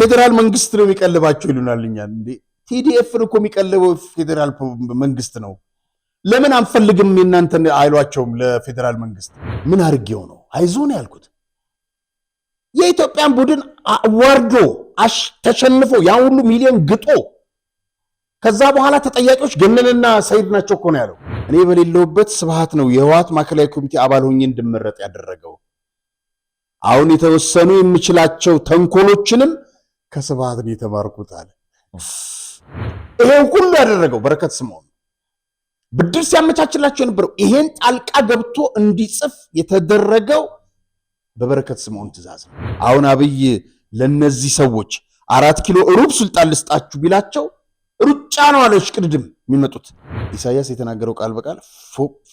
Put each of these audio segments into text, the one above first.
ፌደራል መንግስት ነው የሚቀልባቸው ይሉናልኛል እንዴ ቲዲኤፍን እኮ የሚቀልበው ፌደራል መንግስት ነው ለምን አንፈልግም እናንተን አይሏቸውም ለፌደራል መንግስት ምን አርጌው ነው አይዞን ያልኩት የኢትዮጵያን ቡድን ወርዶ ተሸንፎ ያ ሁሉ ሚሊዮን ግጦ ከዛ በኋላ ተጠያቂዎች ገነነና ሰይድ ናቸው እኮ ነው ያለው እኔ በሌለውበት ስብሃት ነው የህወሓት ማዕከላዊ ኮሚቴ አባል ሆኜ እንድመረጥ ያደረገው አሁን የተወሰኑ የሚችላቸው ተንኮሎችንም ከስብሃት ነው የተማርኩት አለ ይሄን ሁሉ ያደረገው በረከት ስምዖን ብድር ሲያመቻችላቸው የነበረው ይሄን ጣልቃ ገብቶ እንዲጽፍ የተደረገው በበረከት ስምዖን ትእዛዝ ነው አሁን አብይ ለነዚህ ሰዎች 4 ኪሎ ሩብ ስልጣን ልስጣችሁ ቢላቸው ሩጫ ነው አለሽ ቅድድም የሚመጡት ኢሳያስ የተናገረው ቃል በቃል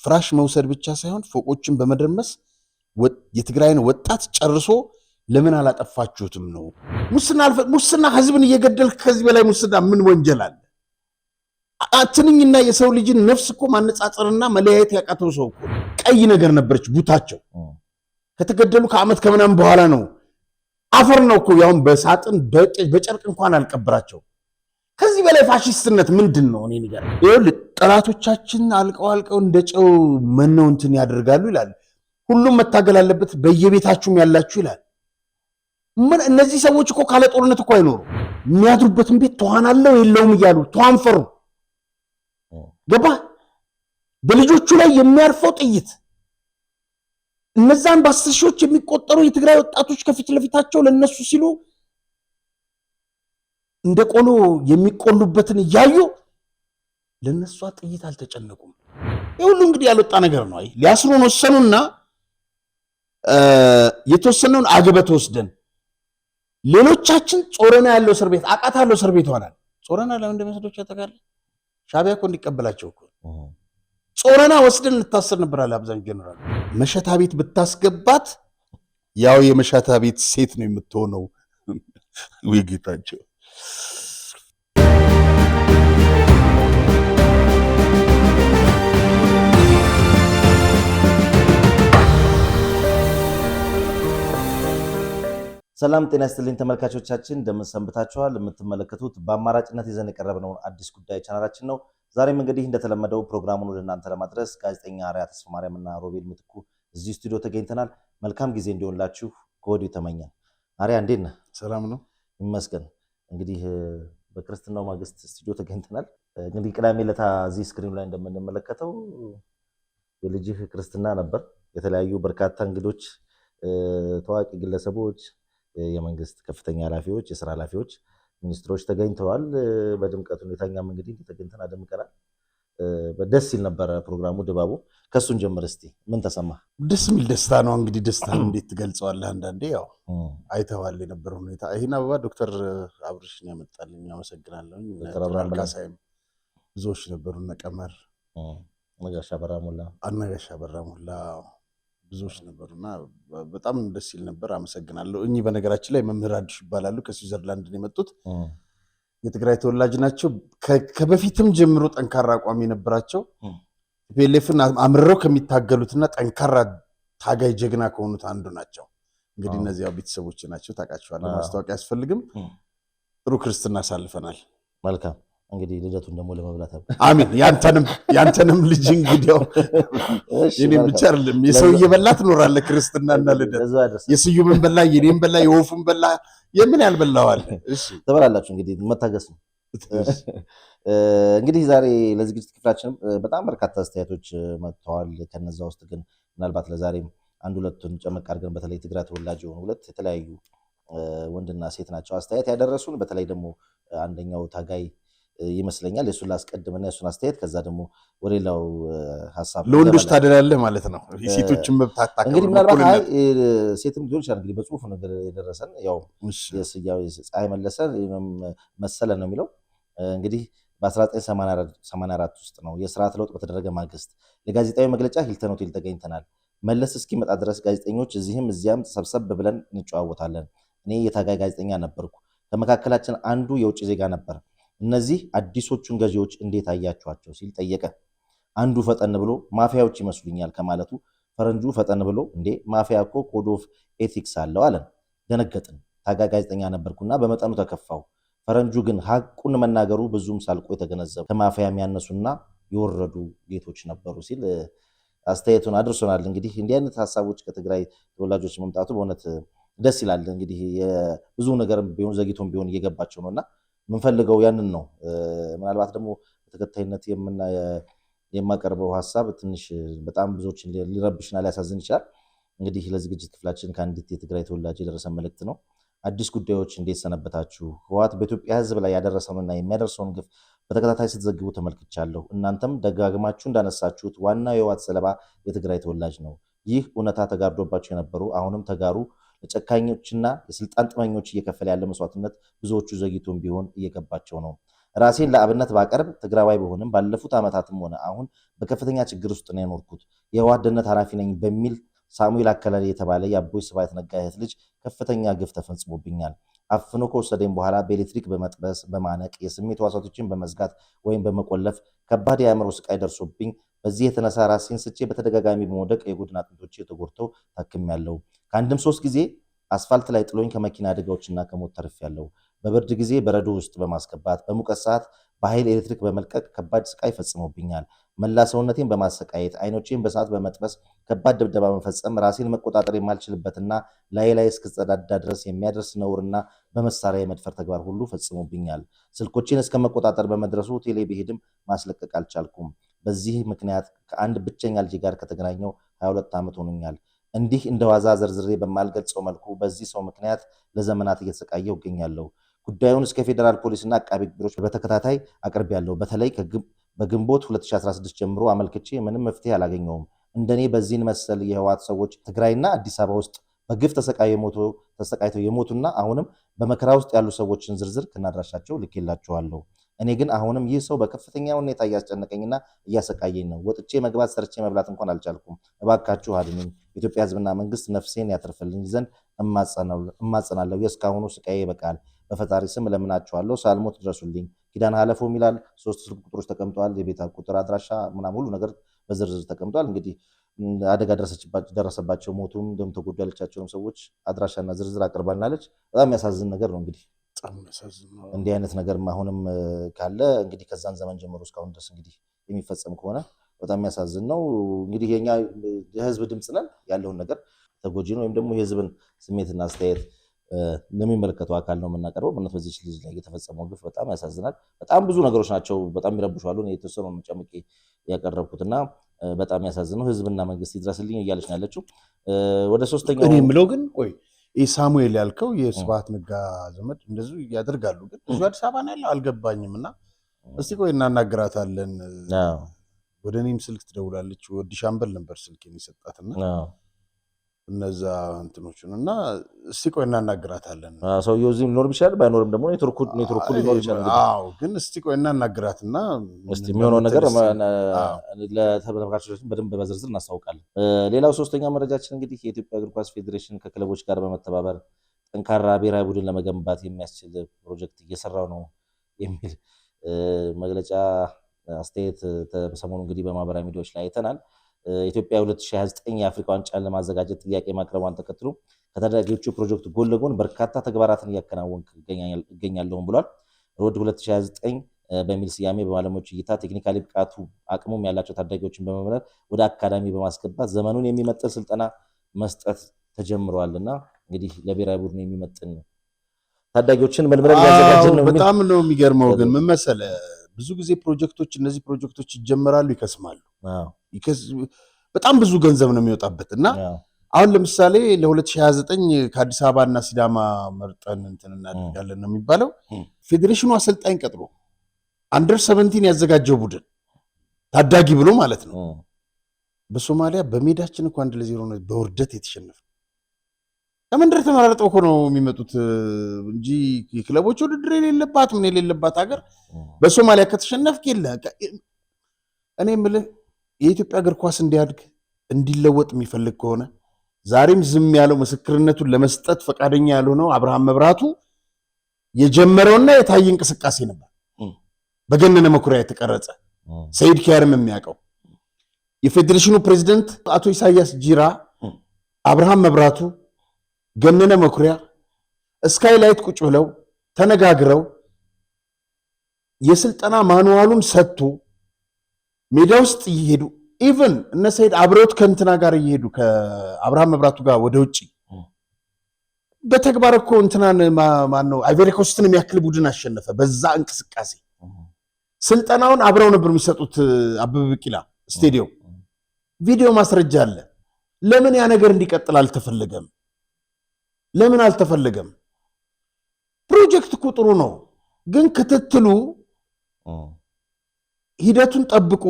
ፍራሽ መውሰድ ብቻ ሳይሆን ፎቆችን በመደርመስ የትግራይን ወጣት ጨርሶ ለምን አላጠፋችሁትም ነው ሙስና ህዝብን እየገደል ከዚህ በላይ ሙስና ምን ወንጀል አለ አትንኝና የሰው ልጅን ነፍስ እኮ ማነጻጸርና መለያየት ያቃተው ሰው እኮ ቀይ ነገር ነበርች ቡታቸው ከተገደሉ ከአመት ከምናም በኋላ ነው አፈር ነው እኮ ያውን በሳጥን በጨርቅ እንኳን አልቀበራቸው ከዚህ በላይ ፋሺስትነት ምንድነው እኔ ንገር ይኸውልህ ጠላቶቻችን አልቀው እንደጨው መነው እንትን ያደርጋሉ ይላል ሁሉም መታገል አለበት በየቤታችሁም ያላችሁ ይላል ምን እነዚህ ሰዎች እኮ ካለ ጦርነት እኮ አይኖሩ የሚያድሩበትን ቤት ተዋናለው የለውም ይያሉ ተዋንፈሩ ገባ በልጆቹ ላይ የሚያርፈው ጥይት እነዛን በአስርሺዎች የሚቆጠሩ የትግራይ ወጣቶች ከፊት ለፊታቸው ለነሱ ሲሉ እንደ ቆሎ የሚቆሉበትን ያዩ ለነሱ ጥይት አልተጨነቁም ይሁሉ እንግዲህ ያልወጣ ነገር ነው አይ ሊያስሩን ወሰኑና የተወሰነውን አገበት ወስደን ሌሎቻችን ጾረና ያለው እስር ቤት አቃታለው እስር ቤት ሆናል ጾረና ለምን እንደመሰዶች ያተጋለ ሻቢያ እኮ እንዲቀበላቸው እኮ ጾረና ወስደን እንታሰር ነበር አለ አብዛኛው ጀነራል መሸታ ቤት ብታስገባት ያው የመሸታ ቤት ሴት ነው የምትሆነው ወይ ጌታቸው ሰላም ጤና ይስጥልኝ ተመልካቾቻችን እንደምን ሰንብታችኋል የምትመለከቱት በአማራጭነት ይዘን የቀረብነው አዲስ ጉዳይ ቻናላችን ነው ዛሬም እንግዲህ እንደተለመደው ፕሮግራሙን ወደ እናንተ ለማድረስ ጋዜጠኛ አርያ ተስፋ ማርያምና ሮቤል ምትኩ እዚህ ስቱዲዮ ተገኝተናል መልካም ጊዜ እንዲሆንላችሁ ከወዲሁ ተመኛል አርያ እንዴት ነህ ሰላም ነው ይመስገን እንግዲህ በክርስትናው ማግስት ስቱዲዮ ተገኝተናል እንግዲህ ቅዳሜ ለታ እዚህ ስክሪን ላይ እንደምንመለከተው የልጅህ ክርስትና ነበር የተለያዩ በርካታ እንግዶች ታዋቂ ግለሰቦች የመንግስት ከፍተኛ ኃላፊዎች የሥራ ኃላፊዎች ሚኒስትሮች ተገኝተዋል በድምቀት ሁኔታኛም እንግዲህ ተገኝተን አደምቀናል በደስ ይል ነበር ፕሮግራሙ ድባቡ ከሱን ጀምር እስቲ ምን ተሰማ ደስ የሚል ደስታ ነው እንግዲህ ደስታን እንዴት ትገልጸዋለህ አንዳንዴ ያው አይተዋል የነበረው ሁኔታ ይሄን አበባ ዶክተር አብርሽን ያመጣልኝ አመሰግናለሁ ዶክተር አብርሃም ካሳይም ብዙዎች ነበሩ ነቀመር ነጋሻ በራሞላ አነጋሻ በራሞላ ብዙዎች ነበሩና በጣም ደስ ይል ነበር አመሰግናለሁ እኚህ በነገራችን ላይ መምህር አዲስ ይባላሉ ከስዊዘርላንድ ነው የመጡት የትግራይ ተወላጅ ናቸው ከበፊትም ጀምሮ ጠንካራ አቋም የነበራቸው ፒኤልኤፍን አምርረው ከሚታገሉትና ጠንካራ ታጋይ ጀግና ከሆኑት አንዱ ናቸው እንግዲህ እነዚህ ያው ቤተሰቦች ናቸው ታውቃቸዋለህ ማስተዋወቅ ያስፈልግም ጥሩ ክርስትና አሳልፈናል መልካም እንግዲህ ልደቱን ደግሞ ለመብላት አሜን ያንተንም ልጅ እንግዲህ የኔም ብቻ አይደለም የሰው እየበላት ኖራለ ክርስትናና ልደት የስዩምን በላ የኔም በላ የወፉን በላ የምን ያልበላዋል እሺ ተበላላችሁ እንግዲህ መታገስ ነው እንግዲህ ዛሬ ለዝግጅት ክፍላችን በጣም በርካታ አስተያየቶች መጥተዋል ከነዛ ውስጥ ግን ምናልባት ለዛሬም አንድ ሁለቱን ጨመቅ አድርገን በተለይ ትግራይ ተወላጅ የሆኑ ሁለት የተለያዩ ወንድና ሴት ናቸው አስተያየት ያደረሱን በተለይ ደግሞ አንደኛው ታጋይ ይመስለኛል የሱን ላስቀድምና የሱን አስተያየት ከዛ ደግሞ ወሬላው ሐሳብ ለወንዶች ታደላለህ ማለት ነው ሴቶችን መብት እንግዲህ ምናልባት ሴትም ሊሆን ይችላል እንግዲህ በጽሁፍ ነገር የደረሰን ያው የስያው ፀሐይ መሰለ ነው የሚለው እንግዲህ በ1984 ውስጥ ነው የሥርዓት ለውጥ በተደረገ ማግስት ለጋዜጣዊ መግለጫ ሂልተን ሆቴል ተገኝተናል መለስ እስኪመጣ ድረስ ጋዜጠኞች እዚህም እዚያም ተሰብሰብ ብለን እንጨዋወታለን እኔ የታጋይ ጋዜጠኛ ነበርኩ ከመካከላችን አንዱ የውጭ ዜጋ ነበር እነዚህ አዲሶቹን ገዢዎች እንዴት አያችኋቸው ሲል ጠየቀ አንዱ ፈጠን ብሎ ማፊያዎች ይመስሉኛል ከማለቱ ፈረንጁ ፈጠን ብሎ እንዴ ማፊያ እኮ ኮድ ኦፍ ኤቲክስ አለው አለን ደነገጥን ታጋይ ጋዜጠኛ ነበርኩና በመጠኑ ተከፋው። ፈረንጁ ግን ሐቁን መናገሩ ብዙም ሳልቆይ ተገነዘቡ። ከማፊያ የሚያነሱና የወረዱ ጌቶች ነበሩ ሲል አስተያየቱን አድርሶናል። እንግዲህ እንዲህ አይነት ሀሳቦች ከትግራይ ተወላጆች መምጣቱ በእውነት ደስ ይላል። እንግዲህ ብዙ ነገር ቢሆን ዘግይቶም ቢሆን እየገባቸው ነውና የምንፈልገው ያንን ነው። ምናልባት ደግሞ በተከታይነት የማቀርበው ሀሳብ ትንሽ በጣም ብዙዎችን ሊረብሽና ሊያሳዝን ይችላል። እንግዲህ ለዝግጅት ክፍላችን ከአንዲት የትግራይ ተወላጅ የደረሰ መልእክት ነው። አዲስ ጉዳዮች እንዴት ሰነበታችሁ? ህወሓት በኢትዮጵያ ህዝብ ላይ ያደረሰውንና የሚያደርሰውን ግፍ በተከታታይ ስትዘግቡ ተመልክቻለሁ። እናንተም ደጋግማችሁ እንዳነሳችሁት ዋናው የህወሓት ሰለባ የትግራይ ተወላጅ ነው። ይህ እውነታ ተጋርዶባቸው የነበሩ አሁንም ተጋሩ ለጨካኞችና የስልጣን ጥመኞች እየከፈለ ያለ መስዋዕትነት ብዙዎቹ ዘግይቶም ቢሆን እየገባቸው ነው። ራሴን ለአብነት ባቀርብ ትግራዋይ በሆንም ባለፉት ዓመታትም ሆነ አሁን በከፍተኛ ችግር ውስጥ ነው የኖርኩት። የህወሓት ደህንነት ኃላፊ ነኝ በሚል ሳሙኤል አከላሊ የተባለ የአቦይ ስብሃት ነጋ እህት ልጅ ከፍተኛ ግፍ ተፈጽሞብኛል። አፍኖ ከወሰደኝ በኋላ በኤሌክትሪክ በመጥበስ በማነቅ የስሜት ሕዋሳቶችን በመዝጋት ወይም በመቆለፍ ከባድ የአእምሮ ስቃይ ደርሶብኝ በዚህ የተነሳ ራሴን ስቼ በተደጋጋሚ በመውደቅ የጎድን አጥንቶቼ ተጎድተው ታክሜያለሁ። ከአንድም 3 ጊዜ አስፋልት ላይ ጥሎኝ ከመኪና አደጋዎችና ከሞት ተርፌያለሁ። በብርድ ጊዜ በረዶ ውስጥ በማስገባት በሙቀት ሰዓት በኃይል ኤሌክትሪክ በመልቀቅ ከባድ ስቃይ ፈጽሞብኛል። መላ ሰውነቴን በማሰቃየት አይኖቼን በሰዓት በመጥበስ ከባድ ድብደባ መፈጸም ራሴን መቆጣጠር የማልችልበትና ላይ እስክጸዳዳ ድረስ የሚያደርስ ነውርና በመሳሪያ የመድፈር ተግባር ሁሉ ፈጽሞብኛል። ስልኮቼን እስከ መቆጣጠር በመድረሱ ቴሌ ብሄድም ማስለቀቅ አልቻልኩም። በዚህ ምክንያት ከአንድ ብቸኛ ልጅ ጋር ከተገናኘው 22 ዓመት ሆኖኛል። እንዲህ እንደ ዋዛ ዘርዝሬ በማልገልጸው መልኩ በዚህ ሰው ምክንያት ለዘመናት እየተሰቃየሁ እገኛለሁ። ጉዳዩን እስከ ፌዴራል ፖሊስና አቃቤ ሕግ ቢሮዎች በተከታታይ አቅርቤያለሁ። በተለይ በግንቦት 2016 ጀምሮ አመልክቼ ምንም መፍትሄ አላገኘውም። እንደኔ በዚህን መሰል የህወሓት ሰዎች ትግራይና አዲስ አበባ ውስጥ በግፍ ተሰቃይተው የሞቱና አሁንም በመከራ ውስጥ ያሉ ሰዎችን ዝርዝር ከናድራሻቸው ልኬላችኋለሁ። እኔ ግን አሁንም ይህ ሰው በከፍተኛ ሁኔታ እያስጨነቀኝና እያሰቃየኝ ነው። ወጥቼ መግባት ሰርቼ መብላት እንኳን አልቻልኩም። እባካችሁ አድኑኝ። የኢትዮጵያ ህዝብና መንግስት ነፍሴን ያተርፍልኝ ዘንድ እማጸናለሁ። የእስካሁኑ ስቃዬ ይበቃል። በፈጣሪ ስም እለምናችኋለሁ፣ ሳልሞት ድረሱልኝ። ኪዳነ ሀለፎም ይላል። 3 ስልክ ቁጥሮች ተቀምጠዋል። የቤት ቁጥር፣ አድራሻ ምናምን ሁሉ ነገር በዝርዝር ተቀምጧል። እንግዲህ አደጋ ደረሰባቸው፣ ሞቱም ደም ተጎዱ ያለቻቸውም ሰዎች አድራሻና ዝርዝር አቅርባልናለች። በጣም የሚያሳዝን ነገር ነው። እንግዲህ እንዲህ አይነት ነገር አሁንም ካለ እንግዲህ ከዛን ዘመን ጀምሮ እስካሁን ድረስ እንግዲህ የሚፈጸም ከሆነ በጣም የሚያሳዝን ነው። እንግዲህ የኛ የህዝብ ድምፅ ነን። ያለውን ነገር ተጎጂ ነው ወይም ደግሞ የህዝብን ስሜትና አስተያየት ለሚመለከተው አካል ነው የምናቀርበው። በእውነት በዚህ ልጅ ላይ የተፈጸመው ግፍ በጣም ያሳዝናል። በጣም ብዙ ነገሮች ናቸው፣ በጣም ይረብሻሉ። የተወሰነውን ጨምቄ ያቀረብኩትና በጣም ያሳዝነው ህዝብና መንግስት ይድረስልኝ እያለች ነው ያለችው። ወደ ሶስተኛው እኔ የምለው ግን ቆይ ይህ ሳሙኤል ያልከው የስብሃት ነጋ ዘመድ እንደዚሁ ያደርጋሉ፣ ግን ብዙ አዲስ አበባ ነው ያለው አልገባኝም። እና እስቲ ቆይ እናናግራታለን። ወደ እኔም ስልክ ትደውላለች። ወዲ ሻምበል ነበር ስልኬን የሰጣትና እነዛ እንትኖችን እና እስቲ ቆይ እናናግራታለን። ሰውየው እዚህም ሊኖር ይችላል፣ ባይኖርም ደግሞ ኔትወርኩ ሊኖር ይችላል። አዎ ግን እስቲ ቆይ እናናግራትና እስቲ የሚሆነው ነገር ለተመልካቾቻችን በደንብ በዝርዝር እናስታውቃለን። ሌላው ሶስተኛ መረጃችን እንግዲህ የኢትዮጵያ እግር ኳስ ፌዴሬሽን ከክለቦች ጋር በመተባበር ጠንካራ ብሔራዊ ቡድን ለመገንባት የሚያስችል ፕሮጀክት እየሰራው ነው የሚል መግለጫ አስተያየት ሰሞኑን እንግዲህ በማህበራዊ ሚዲያዎች ላይ አይተናል። ኢትዮጵያ 2029 የአፍሪካ ዋንጫን ለማዘጋጀት ጥያቄ ማቅረቧን ተከትሎ ከተደራጊዎቹ ፕሮጀክት ጎን ለጎን በርካታ ተግባራትን እያከናወንኩ እገኛለሁ ብሏል። ሮድ 2029 በሚል ስያሜ በባለሙያዎች እይታ ቴክኒካሊ ብቃቱ አቅሙም ያላቸው ታዳጊዎችን በመምረጥ ወደ አካዳሚ በማስገባት ዘመኑን የሚመጥን ስልጠና መስጠት ተጀምሯልና እንግዲህ ለብሔራዊ ቡድን የሚመጥን ታዳጊዎችን መልምለን ያዘጋጀን ነው። በጣም ነው የሚገርመው። ግን ምን መሰለህ ብዙ ጊዜ እነዚህ ፕሮጀክቶች ይጀመራሉ፣ ይከስማሉ። በጣም ብዙ ገንዘብ ነው የሚወጣበት እና አሁን ለምሳሌ ለ2029 ከአዲስ አበባ እና ሲዳማ መርጠን እንትን እናደርጋለን ነው የሚባለው። ፌዴሬሽኑ አሰልጣኝ ቀጥሮ አንደር 17 ያዘጋጀው ቡድን ታዳጊ ብሎ ማለት ነው። በሶማሊያ በሜዳችን እኮ 1-0 ነው በውርደት የተሸነፈ። ለምንድር ተመራርጠው እኮ ነው የሚመጡት እንጂ የክለቦች ውድድር የሌለባት ምን የሌለባት ሀገር በሶማሊያ ከተሸነፍክ የለ። እኔ የምልህ የኢትዮጵያ እግር ኳስ እንዲያድግ እንዲለወጥ የሚፈልግ ከሆነ ዛሬም ዝም ያለው ምስክርነቱን ለመስጠት ፈቃደኛ ያልሆነው አብርሃም መብራቱ የጀመረውና የታየ እንቅስቃሴ ነበር። በገነነ መኩሪያ የተቀረጸ ሰይድ ኪያርም የሚያውቀው የፌዴሬሽኑ ፕሬዝዳንት አቶ ኢሳያስ ጂራ፣ አብርሃም መብራቱ፣ ገነነ መኩሪያ ስካይላይት ቁጭ ብለው ተነጋግረው የስልጠና ማኑዋሉን ሰጥቶ ሜዳ ውስጥ እየሄዱ ኢቭን እነ ሰይድ አብረውት ከእንትና ጋር እየሄዱ ከአብርሃም መብራቱ ጋር ወደ ውጪ በተግባር እኮ እንትናን ማነው አይቮሪ ኮስትን የሚያክል ቡድን አሸነፈ። በዛ እንቅስቃሴ ስልጠናውን አብረው ነበር የሚሰጡት። አበበ ቢቂላ ስቴዲየም ቪዲዮ ማስረጃ አለ። ለምን ያ ነገር እንዲቀጥል አልተፈለገም? ለምን አልተፈለገም? ፕሮጀክት እኮ ጥሩ ነው፣ ግን ክትትሉ ሂደቱን ጠብቆ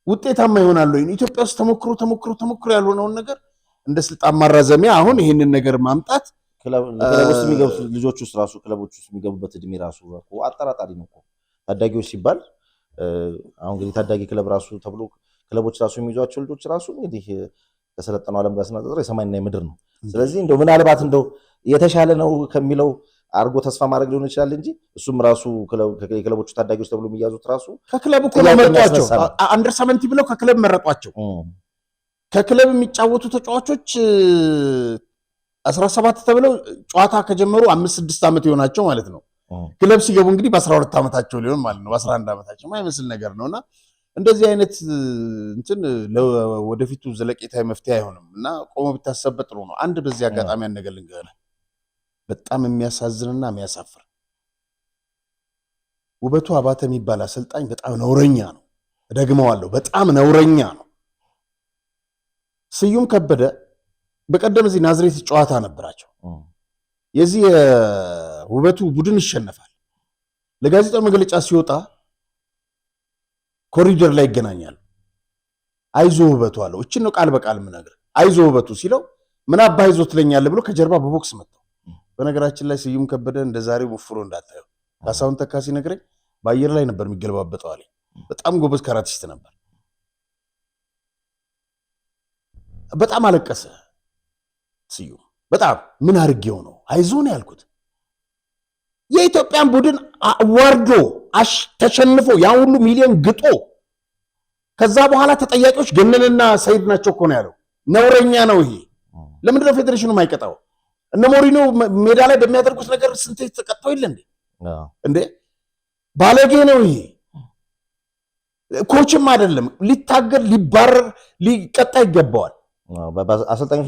ውጤታማ ይሆናል ወይ? ኢትዮጵያ ውስጥ ተሞክሮ ያልሆነውን ነገር እንደ ስልጣን ማራዘሚያ አሁን ይሄንን ነገር ማምጣት ክለቦች የሚገቡት ልጆች ውስጥ ራሱ ክለቦች ውስጥ የሚገቡበት እድሜ ራሱ አጠራጣሪ ነው እኮ። ታዳጊዎች ሲባል አሁን እንግዲህ ታዳጊ ክለብ ራሱ ተብሎ ክለቦች ራሱ የሚይዟቸው ልጆች ራሱ እንግዲህ ከሰለጠነው ዓለም ጋር ስናጠጥረው የሰማይና የምድር ነው። ስለዚህ እንደው ምናልባት እንደው የተሻለ ነው ከሚለው አርጎ ተስፋ ማድረግ ሊሆን ይችላል እንጂ እሱም ራሱ የክለቦቹ ታዳጊዎች ተብሎ የሚያዙት ራሱ ከክለብ እኮ መረጧቸው። አንደር 70 ብለው ከክለብ መረጧቸው። ከክለብ የሚጫወቱ ተጫዋቾች 17 ተብለው ጨዋታ ከጀመሩ 5-6 ዓመት ይሆናቸው ማለት ነው። ክለብ ሲገቡ እንግዲህ በ12 ዓመታቸው ሊሆን ማለት ነው፣ በ11 ዓመታቸው ማይመስል ነገር ነውና እንደዚህ አይነት እንትን ወደፊቱ ዘለቄታዊ መፍትሄ አይሆንም እና ቆሞ ቢታሰብበት ጥሩ ነው። አንድ በዚህ አጋጣሚ ያነገር ልንገርህ፣ በጣም የሚያሳዝንና የሚያሳፍር ውበቱ አባተ የሚባል አሰልጣኝ በጣም ነውረኛ ነው። ደግመዋለሁ፣ በጣም ነውረኛ ነው። ስዩም ከበደ በቀደም እዚህ ናዝሬት ጨዋታ ነበራቸው። የዚህ ውበቱ ቡድን ይሸነፋል። ለጋዜጣው መግለጫ ሲወጣ ኮሪደር ላይ ይገናኛሉ። አይዞ ውበቱ አለው። እችን ነው ቃል በቃል የምነግርህ። አይዞ ውበቱ ሲለው ምን አባ አይዞ ትለኛለህ ብሎ ከጀርባ በቦክስ መጣው። በነገራችን ላይ ስዩም ከበደ እንደዛሬው ወፍሮ እንዳታየው። ካሳሁን ተካ ሲነግረኝ በአየር ላይ ነበር የሚገለባበጠው አለኝ። በጣም ጎበዝ ካራቲስት ነበር። በጣም አለቀሰ ስዩም። በጣም ምን አድርጌው ነው አይዞ ነው ያልኩት። የኢትዮጵያን ቡድን ወርዶ ተሸንፎ ያ ሁሉ ሚሊዮን ግጦ ከዛ በኋላ ተጠያቂዎች ገነንና ሰይድ ናቸው እኮ ነው ያለው። ነውረኛ ነው ይሄ። ለምንድን ነው ፌዴሬሽኑ የማይቀጣው? እነ ሞሪኖ ሜዳ ላይ በሚያደርጉት ነገር ስንት ተቀጣው የለ እንዴ? ባለጌ ነው ይሄ። ኮችም አይደለም፣ ሊታገድ ሊባረር ሊቀጣ ይገባዋል። አሰልጣኞች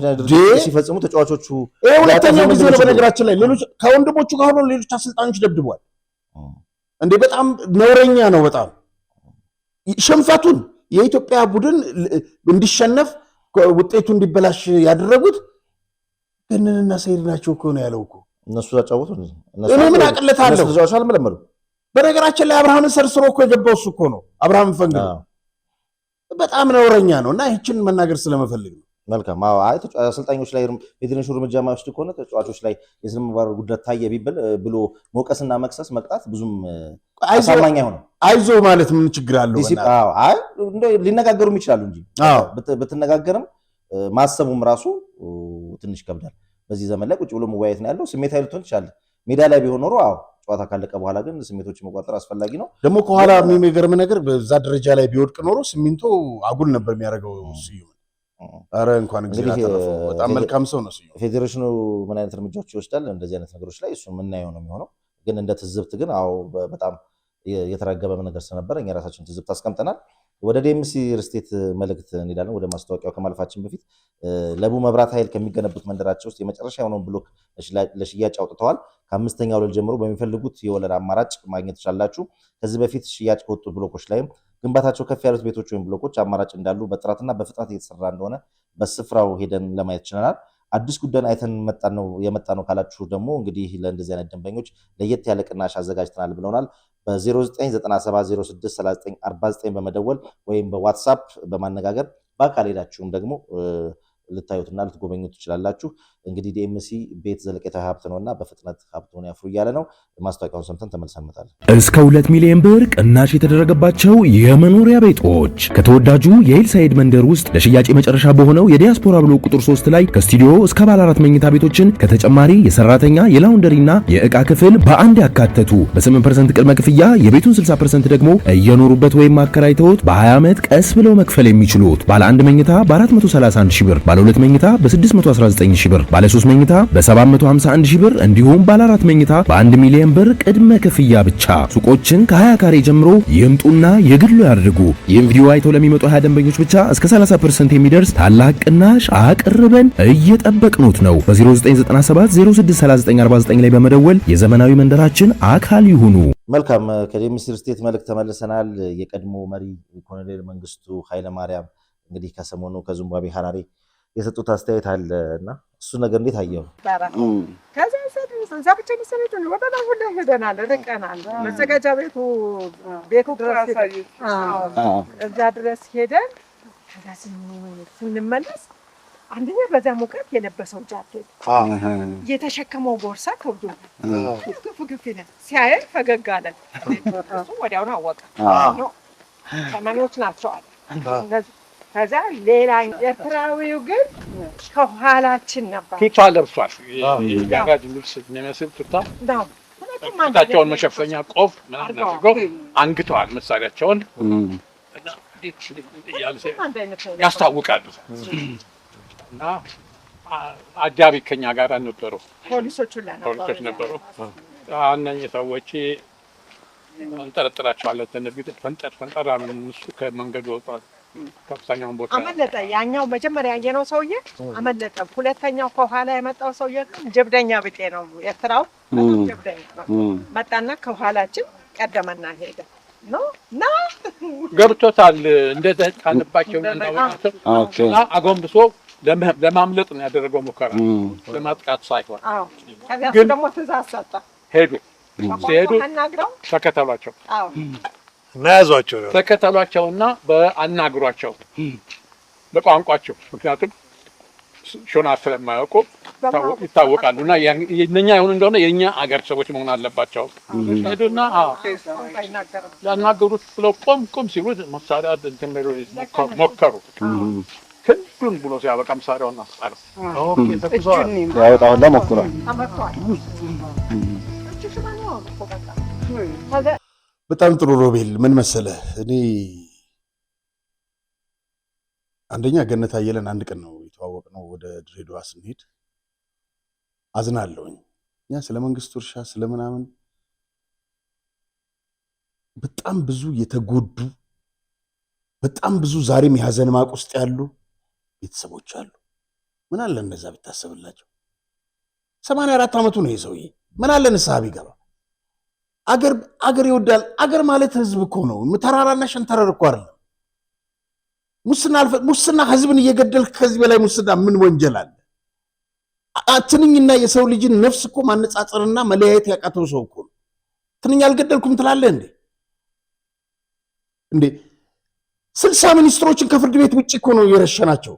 ሲፈጽሙ ተጫዋቾቹ ሁለተኛው ጊዜ ነው። በነገራችን ላይ ሌሎች ከወንድሞቹ ጋር ሆኖ ሌሎች አሰልጣኞች ደብድቧል እንዴ። በጣም ነውረኛ ነው። በጣም ሽንፈቱን የኢትዮጵያ ቡድን እንዲሸነፍ ውጤቱ እንዲበላሽ ያደረጉት ገነንና ሰይድ ናቸው እኮ ነው ያለው እኮ። እነሱ ያጫወቱ እኔ ምን አቅለታለሁ? አልመለመዱ። በነገራችን ላይ አብርሃምን ሰርስሮ እኮ የገባው እሱ እኮ ነው። አብርሃም ፈንግ በጣም ነውረኛ ነው እና ይህችን መናገር ስለመፈልግ ነው። መልካም። አይ አሰልጣኞች ላይ ፌዴሬሽኑ እርምጃ የማይወስድ ከሆነ ተጫዋቾች ላይ የስነ ምግባር ጉድለት ታየ ቢባል ብሎ መውቀስና መክሰስ መቅጣት ብዙም አሳማኝ አይሆንም። አይዞ ማለት ምን ችግር አለው? አይ እንደው ሊነጋገሩም ይችላሉ እንጂ ብትነጋገርም ማሰቡም ራሱ ትንሽ ይከብዳል። በዚህ ዘመን ላይ ቁጭ ብሎ መወያየት ነው ያለው። ስሜታዊ ልትሆን ትችላለህ። ሜዳ ላይ ቢሆን ኖሮ ጨዋታ ካለቀ በኋላ ግን ስሜቶችን መቋጠር አስፈላጊ ነው። ደግሞ ከኋላ የሚገርም ነገር በዛ ደረጃ ላይ ቢወድቅ ኖሮ ሲሚንቶ አጉል ነበር የሚያደርገው ስዩም። አረ እንኳን እግዚአብሔር ያተረፈው። በጣም መልካም ሰው ነው ስዩም። ፌዴሬሽኑ ምን አይነት እርምጃዎች ይወስዳል እንደዚህ አይነት ነገሮች ላይ እሱ የምናየው ነው የሚሆነው። ግን እንደ ትዝብት ግን በጣም የተራገበ ነገር ስለነበረ እኛ ራሳችን ትዝብት አስቀምጠናል። ወደ ዲኤምሲ ሪልስቴት መልእክት እንሄዳለን። ወደ ማስታወቂያው ከማለፋችን በፊት ለቡ መብራት ኃይል ከሚገነቡት መንደራቸው ውስጥ የመጨረሻ የሆነውን ብሎክ ለሽያጭ አውጥተዋል። ከ5ኛ ወለል ጀምሮ በሚፈልጉት የወለል አማራጭ ማግኘት ትችላላችሁ። ከዚህ በፊት ሽያጭ ከወጡ ብሎኮች ላይም ግንባታቸው ከፍ ያሉት ቤቶች ወይም ብሎኮች አማራጭ እንዳሉ በጥራትና በፍጥነት እየተሰራ እንደሆነ በስፍራው ሄደን ለማየት ችለናል። አዲስ ጉዳይን አይተን የመጣ ነው ካላችሁ ደግሞ እንግዲህ ለእንደዚህ አይነት ደንበኞች ለየት ያለ ቅናሽ አዘጋጅተናል ብለውናል። በ0997063949 በመደወል ወይም በዋትሳፕ በማነጋገር በአካል ሄዳችሁም ደግሞ ልታዩትና ልትጎበኙ ትችላላችሁ። እንግዲህ ዲኤምሲ ቤት ዘለቄታዊ ሀብት ነውና በፍጥነት ሀብቱን ያፍሩ እያለ ነው። ማስታወቂያውን ሰምተን ተመልሰን እንመጣለን። እስከ 2 ሚሊዮን ብር ቅናሽ የተደረገባቸው የመኖሪያ ቤቶች ከተወዳጁ የሂልሳይድ መንደር ውስጥ ለሽያጭ የመጨረሻ በሆነው የዲያስፖራ ብሎክ ቁጥር 3 ላይ ከስቱዲዮ እስከ ባለ 4 መኝታ ቤቶችን ከተጨማሪ የሰራተኛ የላውንደሪና የዕቃ ክፍል በአንድ ያካተቱ በ8% ቅድመ ክፍያ የቤቱን 60% ደግሞ እየኖሩበት ወይም አከራይተውት በ20 ዓመት ቀስ ብለው መክፈል የሚችሉት ባለ 1 መኝታ በ431 ሺህ ብር፣ ባለ 2 መኝታ በ619 ሺህ ብር፣ ባለ 3 መኝታ በ751 ሺህ ብር እንዲሁም ባለ 4 መኝታ በ1 ሚሊዮን ብር ቅድመ ክፍያ ብቻ። ሱቆችን ከ20 ካሬ ጀምሮ ይምጡና የግሉ ያድርጉ። ይህን ቪዲዮ አይተው ለሚመጡ 20 ደንበኞች ብቻ እስከ 30% የሚደርስ ታላቅ ቅናሽ አቅርበን እየጠበቅኑት ነው። በ0997 063949 ላይ በመደወል የዘመናዊ መንደራችን አካል ይሁኑ። መልካም ከዴምስ ሪል ስቴት መልእክት ተመልሰናል። የቀድሞ መሪ ኮሎኔል መንግስቱ ኃይለማርያም እንግዲህ ከሰሞኑ ከዚምባብዌ ሐራሬ የሰጡት አስተያየት አለ እና እሱ ነገር እንዴት አየው? እዛ ብቻ መሰለኝ ወደ ላይ ሁሉ ሄደናል፣ ርቀናል። መዘጋጃ ቤቱ ድረስ እዛ ድረስ ሄደን ከዛ ስንመለስ አንደኛ በዛ ሙቀት የለበሰው ጃኬት የተሸከመው ቦርሳ ከብዶ ግፍ ይላል። ሲያየን ፈገግ አለን። እሱ ወዲያውኑ አወቀ ተማሪዎች ናቸው አለ። ከዛ ሌላ ኤርትራዊው ግን ከኋላችን ነበር። ቱታ ለብሷል። የጋጋጅ ልብስ የሚመስል ቱታ ቱታቸውን መሸፈኛ ቆፍ ምናምን አድርገው አንግተዋል መሳሪያቸውን እና ያስታውቃሉ። እና አጃቢ ከኛ ጋር ነበሩ፣ ፖሊሶች ነበሩ። እነኚህ ሰዎች እንጠረጥራቸዋለን። ተነግቶ ፈንጠር እሱ ከመንገዱ ወጥቷል። ከፍተኛውን ቦታ አመለጠ። ያኛው መጀመሪያ ያየነው ሰውዬ አመለጠ። ሁለተኛው ከኋላ የመጣው ሰውዬ ጀብደኛ ብጤ ነው። ኤርትራው ጀብደኛ ነው። መጣና ከኋላችን ቀደመና ሄደ። ና ገብቶታል። እንደተጫነባቸው እና አጎንብሶ ለማምለጥ ነው ያደረገው ሙከራ፣ ለማጥቃት ሳይሆን። ግን ደግሞ ትእዛዝ ሰጠ። ሲሄዱ ተከተሏቸው እና ያዟቸው ነው። ተከተሏቸውና በአናግሯቸው በቋንቋቸው፣ ምክንያቱም ሾና ስለማያውቁ ይታወቃሉ እና የኛ ይሁን እንደሆነ የኛ አገር ሰዎች መሆን አለባቸው። ሄዱና ያናገሩት ብለው ቆም ሲሉት መሳሪያ እንትን ሞከሩ። ክንዱን ብሎ ሲያበቃ መሳሪያውን አስጣለ። ያወጣውና ሞክሯል። በጣም ጥሩ ሮቤል። ምን መሰለህ፣ እኔ አንደኛ ገነት አየለን አንድ ቀን ነው የተዋወቅነው። ወደ ድሬዳዋ ስንሄድ አዝናለሁኝ። እኛ ስለ መንግስቱ እርሻ ስለምናምን በጣም ብዙ የተጎዱ በጣም ብዙ ዛሬም የሀዘን ማቅ ውስጥ ያሉ ቤተሰቦች አሉ። ምን አለ እነዛ ብታሰብላቸው። 84 ዓመቱ ነው የሰውዬ። ምን አለ ንስሐ ቢገባ። አገር ይወዳል። አገር ማለት ህዝብ እኮ ነው። ተራራና ሸንተረር እኮ አይደለም። ሙስና ህዝብን እየገደልክ ከዚህ በላይ ሙስና ምን ወንጀል አለ? ትንኝና የሰው ልጅን ነፍስ እኮ ማነጻጸርና መለያየት ያቃተው ሰው እኮ ነው። ትንኝ አልገደልኩም ትላለህ እንዴ? 60 ሚኒስትሮችን ከፍርድ ቤት ውጭ እኮ ነው የረሸናቸው።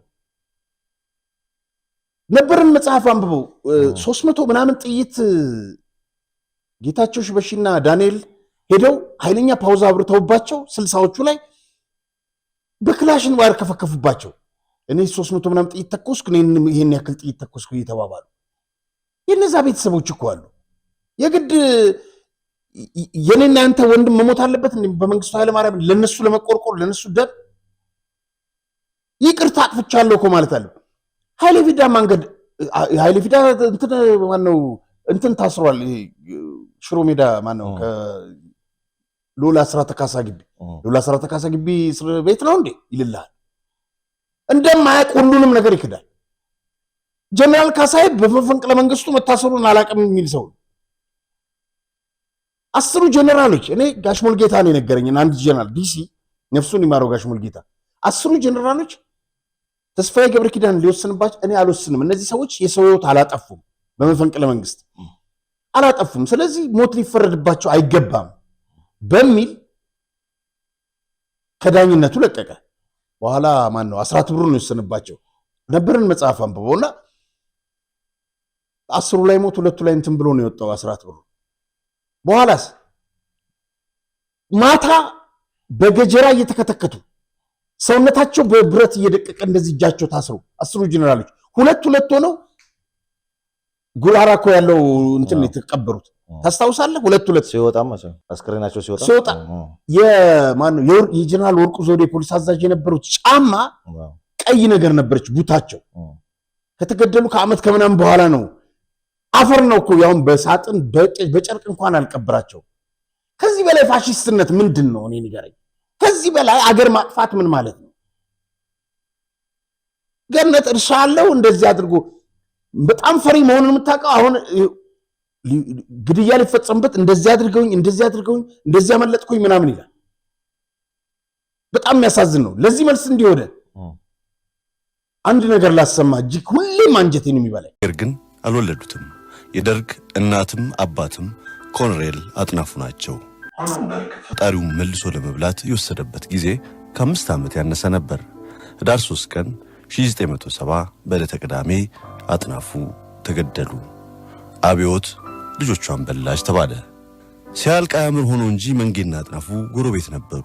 ነበርን መጽሐፍ አንብበው 300 ምናምን ጥይት ጌታቸው ሽበሺና ዳንኤል ሄደው ኃይለኛ ፓውዛ አብርተውባቸው 60ዎቹ ላይ በክላሽን ዋር ከፈከፉባቸው። እኔ 300 ምናምን ጥይት ተኮስኩ፣ ይሄን ያክል ጥይት ተኮስኩ እየተባባሉ የነዛ ቤተሰቦች እኮ አሉ። የግድ የኔና ያንተ ወንድም መሞት አለበት በመንግስቱ ኃይለማርያም ለነሱ ለመቆርቆር ለነሱ ደም ይቅርታ አጥፍቻለሁ እኮ ማለት አለ። ኃይሌ ፊዳ እንትን ማነው እንትን ታስሯል። ሽሮ ሜዳ ማነው ከሎላ አስራተ ካሳ ግቢ እስር ቤት ነው እንዴ ይልልሃል። እንደማያውቅ ሁሉንም ነገር ይክዳል። ጀነራል ካሳይ በመፈንቅለ መንግስቱ መታሰሩን አላውቅም የሚል ሰው 10 ጀነራሎች እኔ ጋሽ ሙልጌታ ነው የነገረኝ። አንድ ጀነራል ዲሲ ነፍሱን ይማረው ጋሽ ሙልጌታ 10 ጀነራሎች ተስፋዬ ገብረ ኪዳን ሊወስንባቸው እኔ አልወስንም። እነዚህ ሰዎች የሰው ሕይወት አላጠፉም፣ በመፈንቅለ መንግስት አላጠፉም፣ ስለዚህ ሞት ሊፈረድባቸው አይገባም በሚል ከዳኝነቱ ለቀቀ። በኋላ ማን ነው 10 ብሩን ነው የወሰነባቸው። ነበርን መጽሐፍ አንብበውና 10 ላይ ሞት 2 ላይ እንትን ብሎ ነው የወጣው 10 ብሩ። በኋላስ ማታ በገጀራ እየተከተከቱ ሰውነታቸው በብረት እየደቀቀ እንደዚህ እጃቸው ታስሩ 10 ጀነራሎች 2 ሆነው ጉራራ እኮ ያለው እንትን የተቀበሩት ታስታውሳለህ? 2 ሲወጣ ማለት አስከሬናቸው ሲወጣ የጀነራል ወርቁ ዘውዴ ፖሊስ አዛዥ የነበሩት ጫማ ቀይ ነገር ነበረች ቡታቸው። ከተገደሉ ከዓመት ከምናምን በኋላ ነው። አፈር ነው እኮ ያውን በሳጥን በጨርቅ እንኳን አልቀብራቸው። ከዚህ በላይ ፋሽስትነት ምንድን ነው? እኔ ንገረኝ። ከዚህ በላይ አገር ማጥፋት ምን ማለት ነው? ገነት እርሻ አለው እንደዚህ አድርጎ በጣም ፈሪ መሆኑን የምታውቀው አሁን ግድያ ሊፈጸምበት እንደዚህ አድርገውኝ እንደዚህ አመለጥኩኝ ምናምን ይላል። በጣም የሚያሳዝን ነው። ለዚህ መልስ እንዲወደ አንድ ነገር ላሰማ እጅግ ሁሌም አንጀቴን የሚበላኝ ነገር ግን አልወለዱትም። የደርግ እናትም አባትም ኮሎኔል አጥናፉ ናቸው። ፈጣሪውን መልሶ ለመብላት የወሰደበት ጊዜ ከ5 ዓመት ያነሰ ነበር። ህዳር 3 ቀን 1970 በዕለተ ቅዳሜ አጥናፉ ተገደሉ። አብዮት ልጆቿን በላች ተባለ። ሲያልቅ አያምር ሆኖ እንጂ መንጌና አጥናፉ ጎረቤት ነበሩ።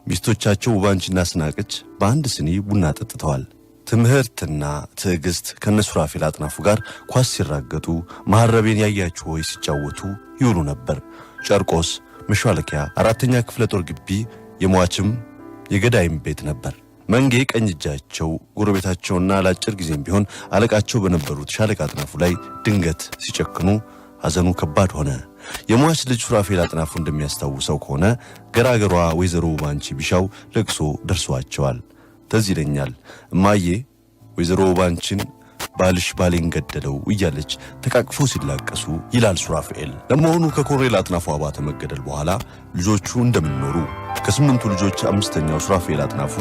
ሚስቶቻቸው ውባንቺና ስናቅች በአንድ ስኒ ቡና ጠጥተዋል። ትምህርትና ትዕግስት ከነሱራፌል አጥናፉ ጋር ኳስ ሲራገጡ መሐረቤን ያያችሁ ሆይ ሲጫወቱ ይውሉ ነበር። ጨርቆስ መሿለኪያ 4ኛ ክፍለ ጦር ግቢ የሟችም የገዳይም ቤት ነበር። መንጌ ቀኝ እጃቸው ጎረቤታቸውና ለአጭር ጊዜም ቢሆን አለቃቸው በነበሩት ሻለቃ አጥናፉ ላይ ድንገት ሲጨክኑ ሐዘኑ ከባድ ሆነ። የሟች ልጅ ሱራፌል አጥናፉ እንደሚያስታውሰው ከሆነ ገራገሯ ወይዘሮ ባንቺ ቢሻው ለቅሶ ደርሷቸዋል። ተዝ ይለኛል እማዬ ወይዘሮ ባንቺን ባልሽ ባሌን ገደለው እያለች ተቃቅፎ ሲላቀሱ ይላል ሱራፌል። ለመሆኑ ከኮሎኔል አጥናፉ አባተ መገደል በኋላ ልጆቹ እንደምንኖሩ ከ8ቱ ልጆች 5ኛው ሱራፌል አጥናፉ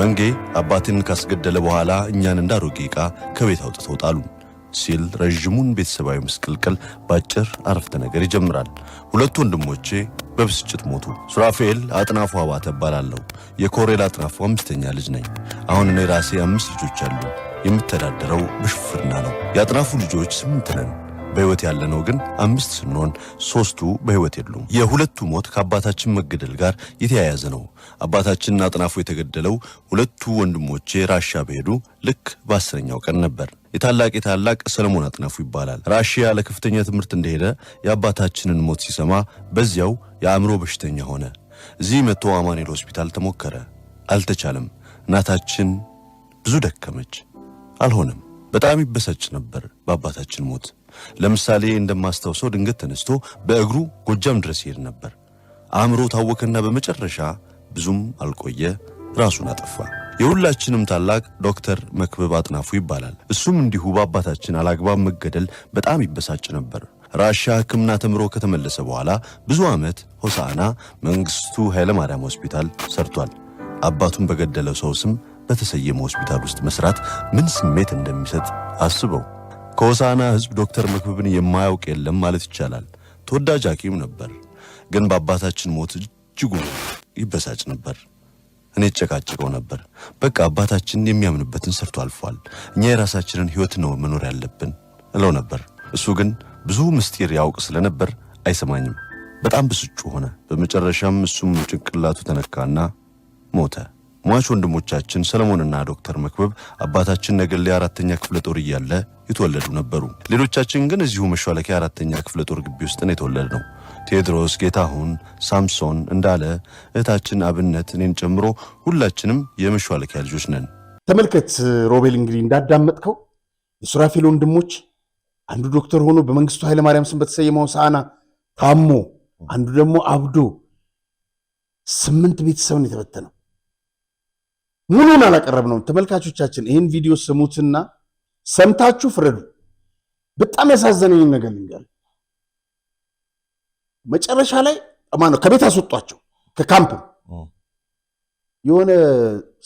መንጌ አባቴን ካስገደለ በኋላ እኛን እንዳሮጌ ዕቃ ከቤት አውጥተው ጣሉ ሲል ረጅሙን ቤተሰባዊ ምስቅልቅል ባጭር አረፍተ ነገር ይጀምራል። ሁለቱ ወንድሞቼ በብስጭት ሞቱ። ሱራፌል አጥናፉ አባተ እባላለሁ። የኮሎኔል አጥናፉ 5ኛ ልጅ ነኝ። አሁን እኔ ራሴ 5 ልጆች አሉ። የምተዳደረው በሹፍርና ነው። የአጥናፉ ልጆች 8 ነን። በሕይወት ያለነው ግን 5 ስንሆን 3ቱ በሕይወት የሉም። የሁለቱ ሞት ከአባታችን መገደል ጋር የተያያዘ ነው። አባታችን አጥናፉ የተገደለው ሁለቱ ወንድሞቼ ራሻ በሄዱ ልክ በ10ኛው ቀን ነበር። የታላቅ ሰለሞን አጥናፉ ይባላል። ራሽያ ለከፍተኛ ትምህርት እንደሄደ የአባታችንን ሞት ሲሰማ በዚያው የአእምሮ በሽተኛ ሆነ። እዚህ መጥቶ አማኑኤል ሆስፒታል ተሞከረ። አልተቻለም። እናታችን ብዙ ደከመች። አልሆነም። በጣም ይበሳጭ ነበር በአባታችን ሞት። ለምሳሌ እንደማስታውሰው ድንገት ተነስቶ በእግሩ ጎጃም ድረስ ይሄድ ነበር። አእምሮ ታወከና በመጨረሻ ብዙም አልቆየ ራሱን አጠፋ። የሁላችንም ታላቅ ዶክተር መክብብ አጥናፉ ይባላል። እሱም እንዲሁ በአባታችን አላግባብ መገደል በጣም ይበሳጭ ነበር። ራሻ ሕክምና ተምሮ ከተመለሰ በኋላ ብዙ ዓመት ሆሳዕና መንግስቱ ኃይለ ማርያም ሆስፒታል ሰርቷል። አባቱን በገደለው ሰው ስም በተሰየመ ሆስፒታል ውስጥ መስራት ምን ስሜት እንደሚሰጥ አስበው። ከሆሳዕና ህዝብ ዶክተር መክብብን የማያውቅ የለም ማለት ይቻላል። ተወዳጅ ሐኪም ነበር። ግን በአባታችን ሞት እጅጉ ይበሳጭ ነበር። እኔ ጨቃጭቀው ነበር። በቃ አባታችን የሚያምንበትን ሰርቶ አልፏል። እኛ የራሳችንን ህይወት ነው መኖር ያለብን እለው ነበር። እሱ ግን ብዙ ምስጢር ያውቅ ስለነበር አይሰማኝም። በጣም ብስጩ ሆነ። በመጨረሻም እሱም ጭንቅላቱ ተነካና ሞተ። ሟች ወንድሞቻችን ሰለሞንና ዶክተር መክብብ አባታችን ነገሌ 4ኛ ክፍለ ጦር እያለ የተወለዱ ነበሩ። ሌሎቻችን ግን እዚሁ መሿለኪያ 4ኛ ክፍለ ጦር ግቢ ውስጥ ነው የተወለድነው። ቴዎድሮስ፣ ጌታሁን፣ ሳምሶን፣ እንዳለ፣ እህታችን አብነት፣ እኔን ጨምሮ ሁላችንም የመሿለኪያ ልጆች ነን። ተመልከት ሮቤል፣ እንግዲህ እንዳዳመጥከው የሱራፌል ወንድሞች አንዱ ዶክተር ሆኖ በመንግስቱ ኃይለማርያም ስም በተሰየመው ሆሳዕና ታሞ፣ አንዱ ደግሞ አብዶ 8 ቤተሰብ ነው የተበተነው። ሙሉን አላቀረብነውም። ተመልካቾቻችን ይህን ቪዲዮ ስሙትና ሰምታችሁ ፍረዱ። በጣም ያሳዘነኝ ነገር ልንገር። መጨረሻ ላይ ማነው ከቤት አስወጧቸው። ከካምፕ የሆነ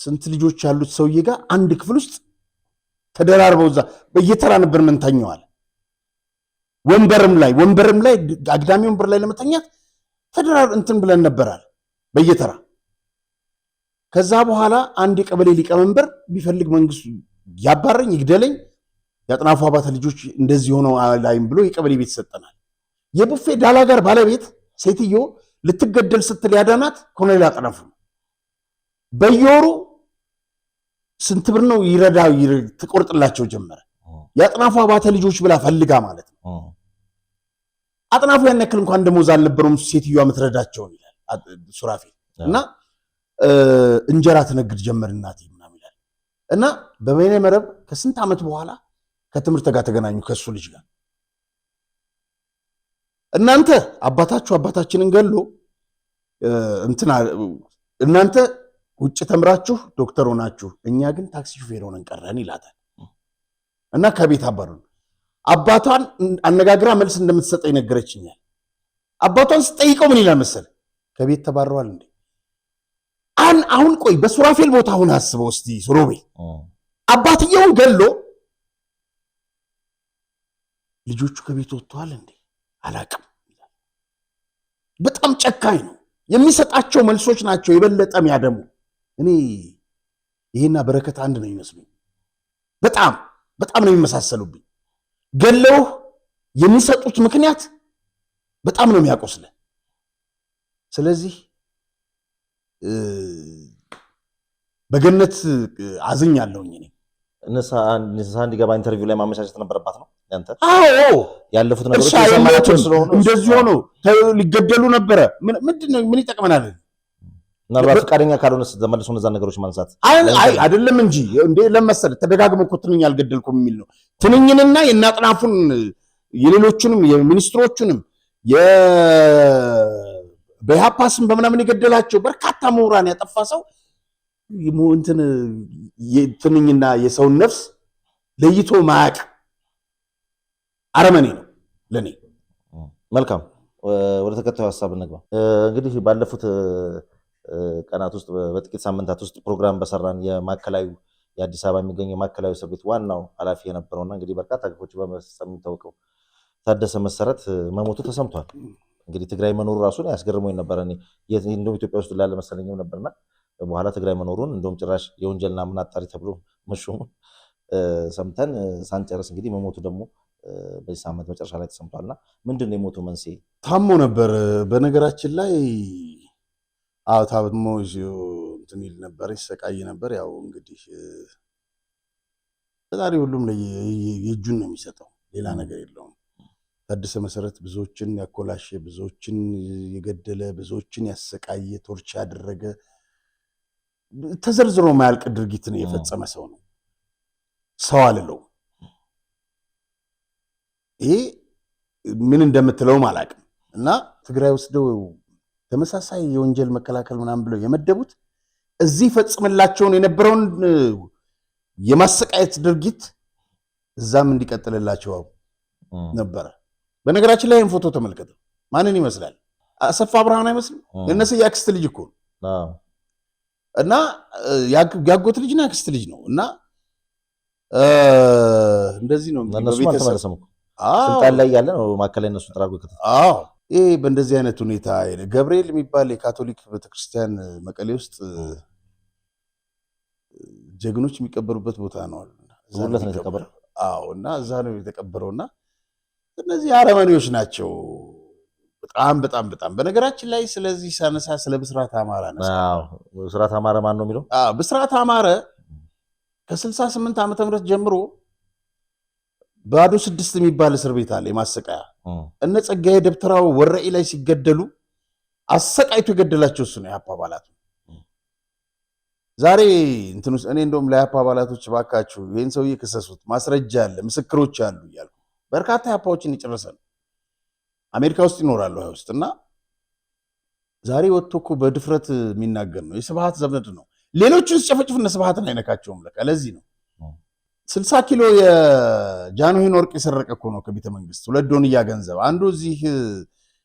ስንት ልጆች ያሉት ሰውዬ ጋር አንድ ክፍል ውስጥ ተደራርበው እዛ በየተራ ነበር ምንተኛው አለ። ወንበርም ላይ አግዳሚ ወንበር ላይ ለመተኛት ተደራር እንትን ብለን ነበራል በየተራ። ከዛ በኋላ አንድ የቀበሌ ሊቀመንበር ቢፈልግ መንግስቱ ያባረኝ ይግደለኝ፣ የአጥናፉ አባተ ልጆች እንደዚህ ሆነው ላይም ብሎ የቀበሌ ቤት ሰጠናል። የቡፌ ዳላ ጋር ባለቤት ሴትዮ ልትገደል ስትል ያዳናት ኮሎኔል አጥናፉ። በየወሩ ስንት ብር ነው ይረዳ ትቆርጥላቸው ጀመረ። የአጥናፉ አባተ ልጆች ብላ ፈልጋ ማለት ነው። አጥናፉ ያን ያክል እንኳን ደሞዝ አልነበረውም ሴትዮዋ የምትረዳቸውን ይላል ሱራፌል። እና እንጀራ ትነግድ ጀመር እናቴ ምናምን ይላል። እና በበይነ መረብ ከስንት ዓመት በኋላ ከትምህርት ጋር ተገናኙ ከሱ ልጅ ጋር። እናንተ አባታችንን ገሎ እናንተ ውጭ ተምራችሁ ዶክተር ሆናችሁ እኛ ግን ታክሲ ሹፌር ሆነን ቀረን ይላታል። እና ከቤት አባሩን አባቷን አነጋግራ መልስ እንደምትሰጠኝ ነገረችኛል። አባቷን ስጠይቀው ምን ይላል መሰል ከቤት ተባረዋል እንዴ? አሁን ቆይ በሱራፌል ቦታ አሁን አስበው እስቲ ሱሮቤ አባትየውን ገሎ ልጆቹ ከቤት ወጥተዋል እንዴ? አላቅም። በጣም ጨካኝ ነው። የሚሰጣቸው መልሶች ናቸው የበለጠ የሚያደሙ። እኔ ይሄና በረከት አንድ ነው ይመስሉኝ። በጣም ነው የሚመሳሰሉብኝ። ገለው የሚሰጡት ምክንያት በጣም ነው የሚያቆስለ። ስለዚህ በገነት አዝኛለሁኝ እኔ። ንስሐ እንዲገባ ኢንተርቪው ላይ ማመቻቸት ነበረባት ነው ያንተ? አዎ ያለፉት ነገሮች የሰማናቸው ስለሆኑ እንደዚህ ሆኖ ሊገደሉ ነበረ። ምንድነው ምን ይጠቅመናል? ምናልባት ፈቃደኛ ካልሆነስ ተመልሶ እነዛ ነገሮች ማንሳት አይደለም እንጂ እንዴ ለመሰለ ተደጋግሞ እኮ ትንኝ አልገደልኩም የሚል ነው። ትንኝንና የናጥናፉን የሌሎቹንም የሚኒስትሮቹንም በኢሃፓስም በምናምን የገደላቸው በርካታ ምሁራን ያጠፋ ሰው እንትን የትንኝና የሰውን ነፍስ ለይቶ ማያቅ አረመኔ ነው ለኔ። መልካም ወደ ተከታዩ ሀሳብ እንግባ። እንግዲህ ባለፉት ቀናት ውስጥ በጥቂት ሳምንታት ውስጥ ፕሮግራም በሰራን የማዕከላዊ የአዲስ አበባ የሚገኘው የማዕከላዊ እስር ቤት ዋናው ኃላፊ የነበረውና እንግዲህ በርካታ ግፎች በመፈጸም የሚታወቀው ታደሰ መሰረት መሞቱ ተሰምቷል። እንግዲህ ትግራይ መኖሩ ራሱን ያስገርመኝ ነበር። እኔ እንደውም ኢትዮጵያ ውስጥ ላለ መሰለኝም ነበርና በኋላ ትግራይ መኖሩን እንደውም ጭራሽ የወንጀልና ምን አጣሪ ተብሎ መሾሙን ሰምተን ሳንጨርስ እንግዲህ መሞቱ ደግሞ በዚህ ሳምንት መጨረሻ ላይ ተሰምቷልና ምንድን ነው የሞቱ መንስኤ? ታሞ ነበር። በነገራችን ላይ ታሞ እንትን ይል ነበር፣ ይሰቃይ ነበር። ያው እንግዲህ ፈጣሪ ሁሉም ላይ የእጁን ነው የሚሰጠው፣ ሌላ ነገር የለውም። ታደሰ መሰረት ብዙዎችን ያኮላሸ፣ ብዙዎችን የገደለ፣ ብዙዎችን ያሰቃየ፣ ቶርች ያደረገ ተዘርዝሮ ማያልቅ ድርጊትን የፈጸመ ሰው ነው። ሰው አልለው። ይሄ ምን እንደምትለውም አላቅም። እና ትግራይ ወስደው ተመሳሳይ የወንጀል መከላከል ምናምን ብለው የመደቡት እዚህ ፈጽምላቸውን የነበረውን የማሰቃየት ድርጊት እዛም እንዲቀጥልላቸው ነበረ። በነገራችን ላይ ይህን ፎቶ ተመልከተው። ማንን ይመስላል? አሰፋ ብርሃን አይመስልም? የነስዬ አክስት ልጅ እኮ እና ያጎት ልጅና አክስት ልጅ ነው። እና እንደዚህ ነው ስልጣን ላይ ያለ ነው ማዕከላዊ እነሱ ተራጎ ከተተ። ይሄ በእንደዚህ አይነት ሁኔታ ገብርኤል የሚባል የካቶሊክ ቤተክርስቲያን መቀሌ ውስጥ ጀግኖች የሚቀበሩበት ቦታ ነው። እና እዛ ነው የተቀበረውና እነዚህ አረመኔዎች ናቸው። በጣም በነገራችን ላይ ስለዚህ ሳነሳ ስለ ብስራት አማረ ነው። ብስራት አማረ ማን ነው የሚለው? ብስራት አማረ ከ68 ዓመተ ምህረት ጀምሮ ባዶ 6 የሚባል እስር ቤት አለ የማሰቃያ። እነ ጸጋዬ ደብተራው ወረኢ ላይ ሲገደሉ አሰቃይቶ የገደላቸው እሱ ነው። የኢሃፓ አባላቱ ዛሬ እንትን ውስጥ እኔ እንደውም ለኢሃፓ አባላቶች ባካችሁ ይህን ሰውዬ ክሰሱት፣ ማስረጃ አለ፣ ምስክሮች አሉ እያልኩ በርካታ ኢሃፓዎችን የጨረሰ ነው። አሜሪካ ውስጥ ይኖራሉ ውስጥ እና ዛሬ ወጥቶ እኮ በድፍረት የሚናገር ነው። የስብሃት ዘመድ ነው። ሌሎቹን ሲጨፈጭፍ እነ ስብሃትን አይነካቸውም። ለካ ለዚህ ነው 60 ኪሎ የጃንሆይን ወርቅ የሰረቀ እኮ ነው ከቤተ መንግስት 2 ዶንያ ገንዘብ። አንዱ እዚህ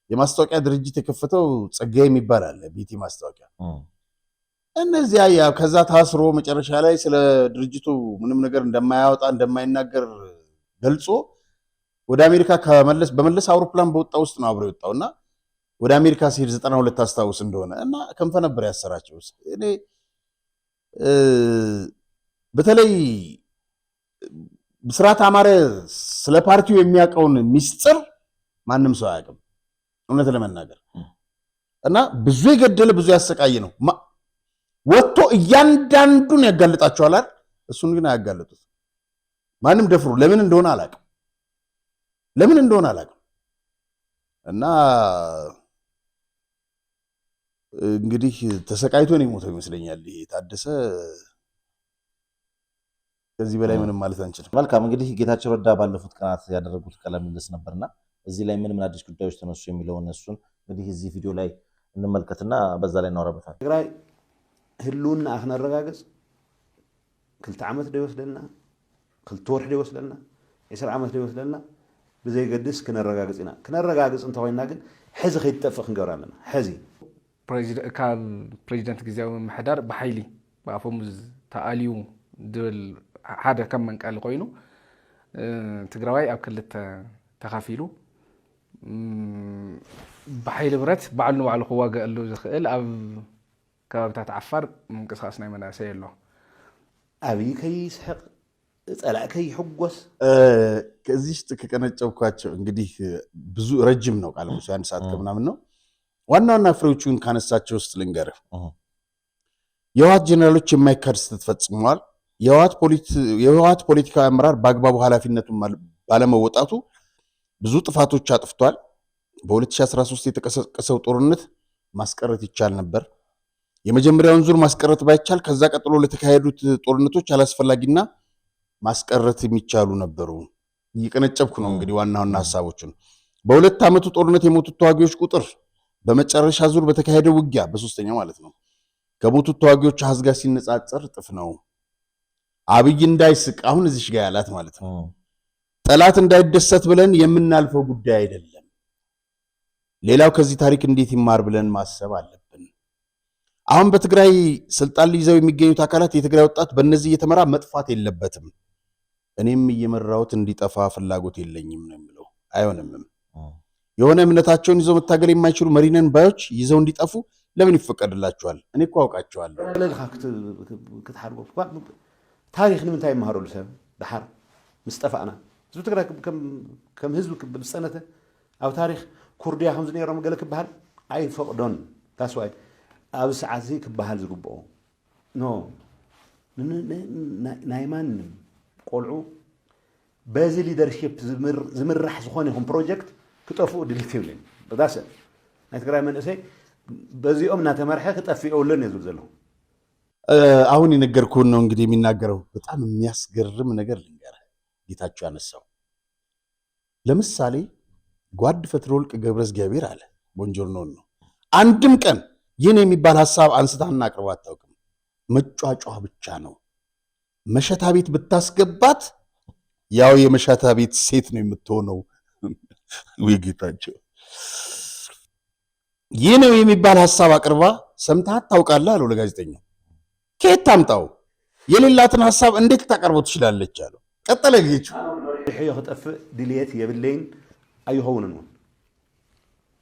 የማስታወቂያ ድርጅት የከፈተው ጸጋዬ የሚባል አለ፣ ቢቲ ማስታወቂያ። እነዚያ ያ ከዛ ታስሮ መጨረሻ ላይ ስለ ድርጅቱ ምንም ነገር እንደማያወጣ እንደማይናገር ገልጾ ወደ አሜሪካ በመለስ አውሮፕላን በወጣ ውስጥ ነው አብሮ የወጣውና ወደ አሜሪካ ሲሄድ 92 አስታውስ እንደሆነ እና ከንፈ ነበር ያሰራቸው። እኔ በተለይ ብስራት አማረ ስለ ፓርቲው የሚያውቀውን ሚስጥር ማንም ሰው አያውቅም እውነት ለመናገር እና ብዙ የገደለ ብዙ ያሰቃየ ነው። ወጥቶ እያንዳንዱን ያጋልጣቸዋል አይደል? እሱን ግን አያጋልጡት ማንም ደፍሮ ለምን እንደሆነ አላውቅም እና እንግዲህ ተሰቃይቶ ነው የሞተው ይመስለኛል። ይሄ ታደሰ ከዚህ በላይ ምንም ማለት አንችልም። መልካም እንግዲህ ጌታቸው ረዳ ባለፉት ቀናት ያደረጉት ቃለ ምልልስ ነበርና እዚህ ላይ ምን አዲስ ጉዳዮች ተነሱ የሚለውን እሱን እንግዲህ እዚህ ቪዲዮ ላይ እንመልከትና በዛ ላይ እናወራበታለን። ትግራይ ህልውና አክነረጋግጽ 2 ዓመት ደይወስደልና 2 ወርሕ ደይወስደልና 10 ዓመት ደይወስደልና بزي قدس كنرجعنا أنت وين ناقل حزي خيتفق نجارنا حزي كان بريزيدنت جزاوي محدار بحيلي بعفهم تقاليو دول هذا كم من قال قوينو تجرواي أو كل تخافيلو بحيل برات بعلنو على خواجة قال له زخيل أو كبتاع عفار ممكن خاصنا من أسير له أبي كيس حق ጸላከይ ሕጎስ ከዚህ ከቀነጨብኳቸው እንግዲህ ብዙ ረጅም ነው ቃል ሙሳ አንድ ሰዓት ከምናምን ነው ዋናውና ፍሬዎቹን ካነሳቸው ውስጥ ልንገርህ የህወሓት ጀነራሎች የማይካድ ስህተት ፈጽመዋል የህወሓት ፖለቲካዊ አመራር በአግባቡ ኃላፊነቱን ባለመወጣቱ ብዙ ጥፋቶች አጥፍቷል በ2013 የተቀሰቀሰው ጦርነት ማስቀረት ይቻል ነበር የመጀመሪያውን ዙር ማስቀረት ባይቻል ከዛ ቀጥሎ ለተካሄዱት ጦርነቶች አላስፈላጊና ማስቀረት የሚቻሉ ነበሩ ይቀነጨብኩ ነው እንግዲህ ዋናውና ሐሳቦቹን በሁለት ዓመቱ ጦርነት የሞቱት ተዋጊዎች ቁጥር በመጨረሻ ዙር በተካሄደው ውጊያ በሶስተኛው ማለት ነው ከሞቱት ተዋጊዎች አሃዝ ጋር ሲነጻጸር ጥፍ ነው አብይ እንዳይስቅ አሁን እዚህ ጋር ያላት ማለት ነው ጠላት እንዳይደሰት ብለን የምናልፈው ጉዳይ አይደለም ሌላው ከዚህ ታሪክ እንዴት ይማር ብለን ማሰብ አለብን አሁን በትግራይ ስልጣን ሊይዘው የሚገኙት አካላት የትግራይ ወጣት በእነዚህ የተመራ መጥፋት የለበትም እኔም እየመራሁት እንዲጠፋ ፍላጎት የለኝም ነው የሚለው አይሆንም የሆነ እምነታቸውን ይዘው መታገል የማይችሉ መሪነን ባዮች ይዘው እንዲጠፉ ለምን ይፈቀድላቸዋል እኔ እኮ አውቃቸዋለሁ ለልካክት ከተሐርጎ ታሪክ ንምንታይ ማሃሩሉ ሰብ ደሐር مستفقنا زو تقرا كم حزب بالسنه او تاريخ كرديا خمس نيرو مقلك بحال اي فقدون تاسواي او ساعات زي كبحال زربو نو نايمان قولعو بازي ليدرشيب زمرح زخونهم بروجكت كطفو ديليتيولين بداس نتقرا من اسي بازي امنا تمرحه كطفيو لن يزول زلو አሁን የነገርኩን ነው እንግዲህ የሚናገረው በጣም የሚያስገርም ነገር ልንገር ጌታቸው ያነሳው ለምሳሌ ጓድ ፈትሮልቅ ገብረስ እግዚአብሔር አለ ቦንጆርኖ ነው አንድም ቀን ይሄን የሚባል ሐሳብ አንስታና አቅርባ አታውቅም መጫጫዋ ብቻ ነው መሸታ ቤት ብታስገባት ያው የመሸታ ቤት ሴት ነው የምትሆነው ወይ ጌታቸው ይሄ ነው የሚባል ሐሳብ አቅርባ ሰምታት ታውቃለህ አለው ለጋዜጠኛው ከየት ታምጣው የሌላትን ሐሳብ እንዴት ታቀርበው ትችላለች አለው ቀጠለ ጌቹ ይሄ ይخطፍ ዲሊየት የብለኝ አይሆንን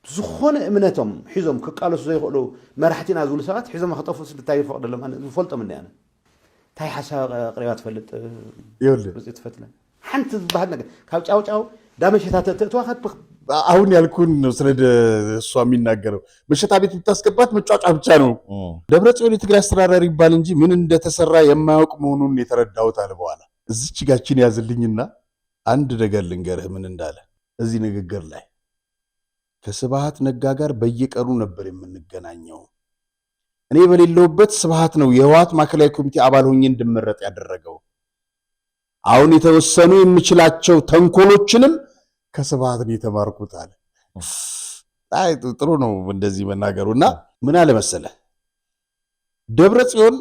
ዝኾነ እምነቶም ሒዞም ከቃለሱ ዘይخلو መራሕቲና ዝውል ሰባት ሒዞም خطፉ ስልታይ ፈቅደለም አነ ዝፈልጦም እንዴ አነ ታይ ሐሳብ ቅሪባት ፈልጥ ይወልድ ብጽ ተፈትለ ሓንቲ ዝባህል ነገር ካብ ጫውጫው ዳመሽታ ተዋኸት አሁን ያልኩን ነው ስለ እሷ የሚናገረው መሸታ ቤት ብታስገባት መጫጫ ብቻ ነው ደብረጽዮን የትግራይ አስተዳዳሪ ይባል እንጂ ምን እንደተሰራ የማያውቅ መሆኑን የተረዳሁት አለ በኋላ እዚች ጋችን ያዝልኝና አንድ ነገር ልንገርህ ምን እንዳለ እዚህ ንግግር ላይ ከስብሃት ነጋ ጋር በየቀኑ ነበር የምንገናኘው እኔ በሌለውበት ስብሃት ነው የህወሓት ማዕከላዊ ኮሚቴ አባል ሆኜ እንድመረጥ ያደረገው አሁን የተወሰኑ የምችላቸው ተንኮሎችንም ከስብሃት ነው የተማርኩት አለ አይ ጥሩ ነው እንደዚህ መናገሩና ምን አለ መሰለ ደብረጽዮን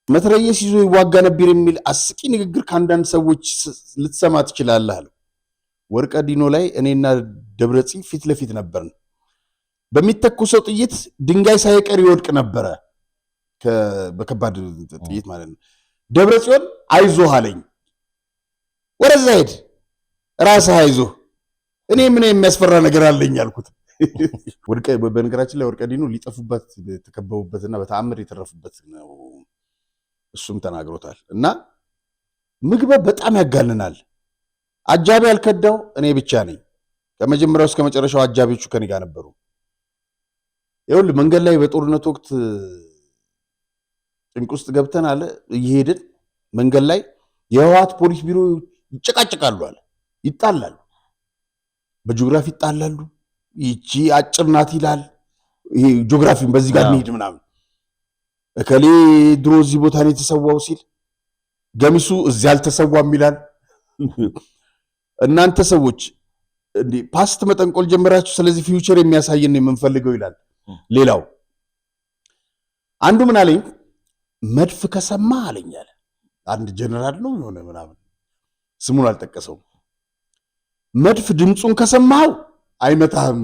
መትረየስ ይዞ ይዋጋ ነበር የሚል አስቂ ንግግር ካንዳንድ ሰዎች ልትሰማ ትችላለህ አለ ወርቀ ዲኖ ላይ እኔና ደብረጽ ፊት ለፊት ነበርን በሚተኩሰው ጥይት ድንጋይ ሳይቀር ይወድቅ ነበር በከባድ ጥይት ማለት ነው ደብረጽዮን አይዞህ አለኝ ወረዛ ሄድ ራስ አይዞ እኔ ምን የሚያስፈራ ነገር አለኝ አልኩት ወርቀ በነገራችን ላይ ወርቀ ዲኑ ሊጠፉበት ተከበቡበትና በተአምር የተረፉበት ነው እሱም ተናግሮታል እና ምግበ በጣም ያጋልናል አጃቢ ያልከዳው እኔ ብቻ ነኝ ከመጀመሪያው እስከ መጨረሻው አጃቢዎቹ ከኔ ጋር ነበሩ ይሁን መንገድ ላይ በጦርነት ወቅት ጭንቅ ውስጥ ገብተን አለ እየሄድን መንገድ ላይ የህወሓት ፖሊስ ቢሮ ይጨቃጨቃሉ አለ ይጣላሉ በጂኦግራፊ ይጣላሉ ይቺ አጭር ናት ይላል ይሄ ጂኦግራፊን በዚህ ጋር እንሂድ ምናምን እከሌ ድሮ እዚህ ቦታ ነው የተሰዋው ሲል ገሚሱ እዚህ አልተሰዋም ይላል። እናንተ ሰዎች እንዴ ፓስት መጠንቆል ጀመራችሁ፣ ስለዚህ ፊውቸር የሚያሳየን ነው የምንፈልገው ይላል። ሌላው አንዱ ምን አለኝ፣ መድፍ ከሰማ አለኛል። አንድ ጀነራል ነው የሆነ ምናምን ስሙን አልጠቀሰውም። መድፍ ድምፁን ከሰማው አይመታህም፣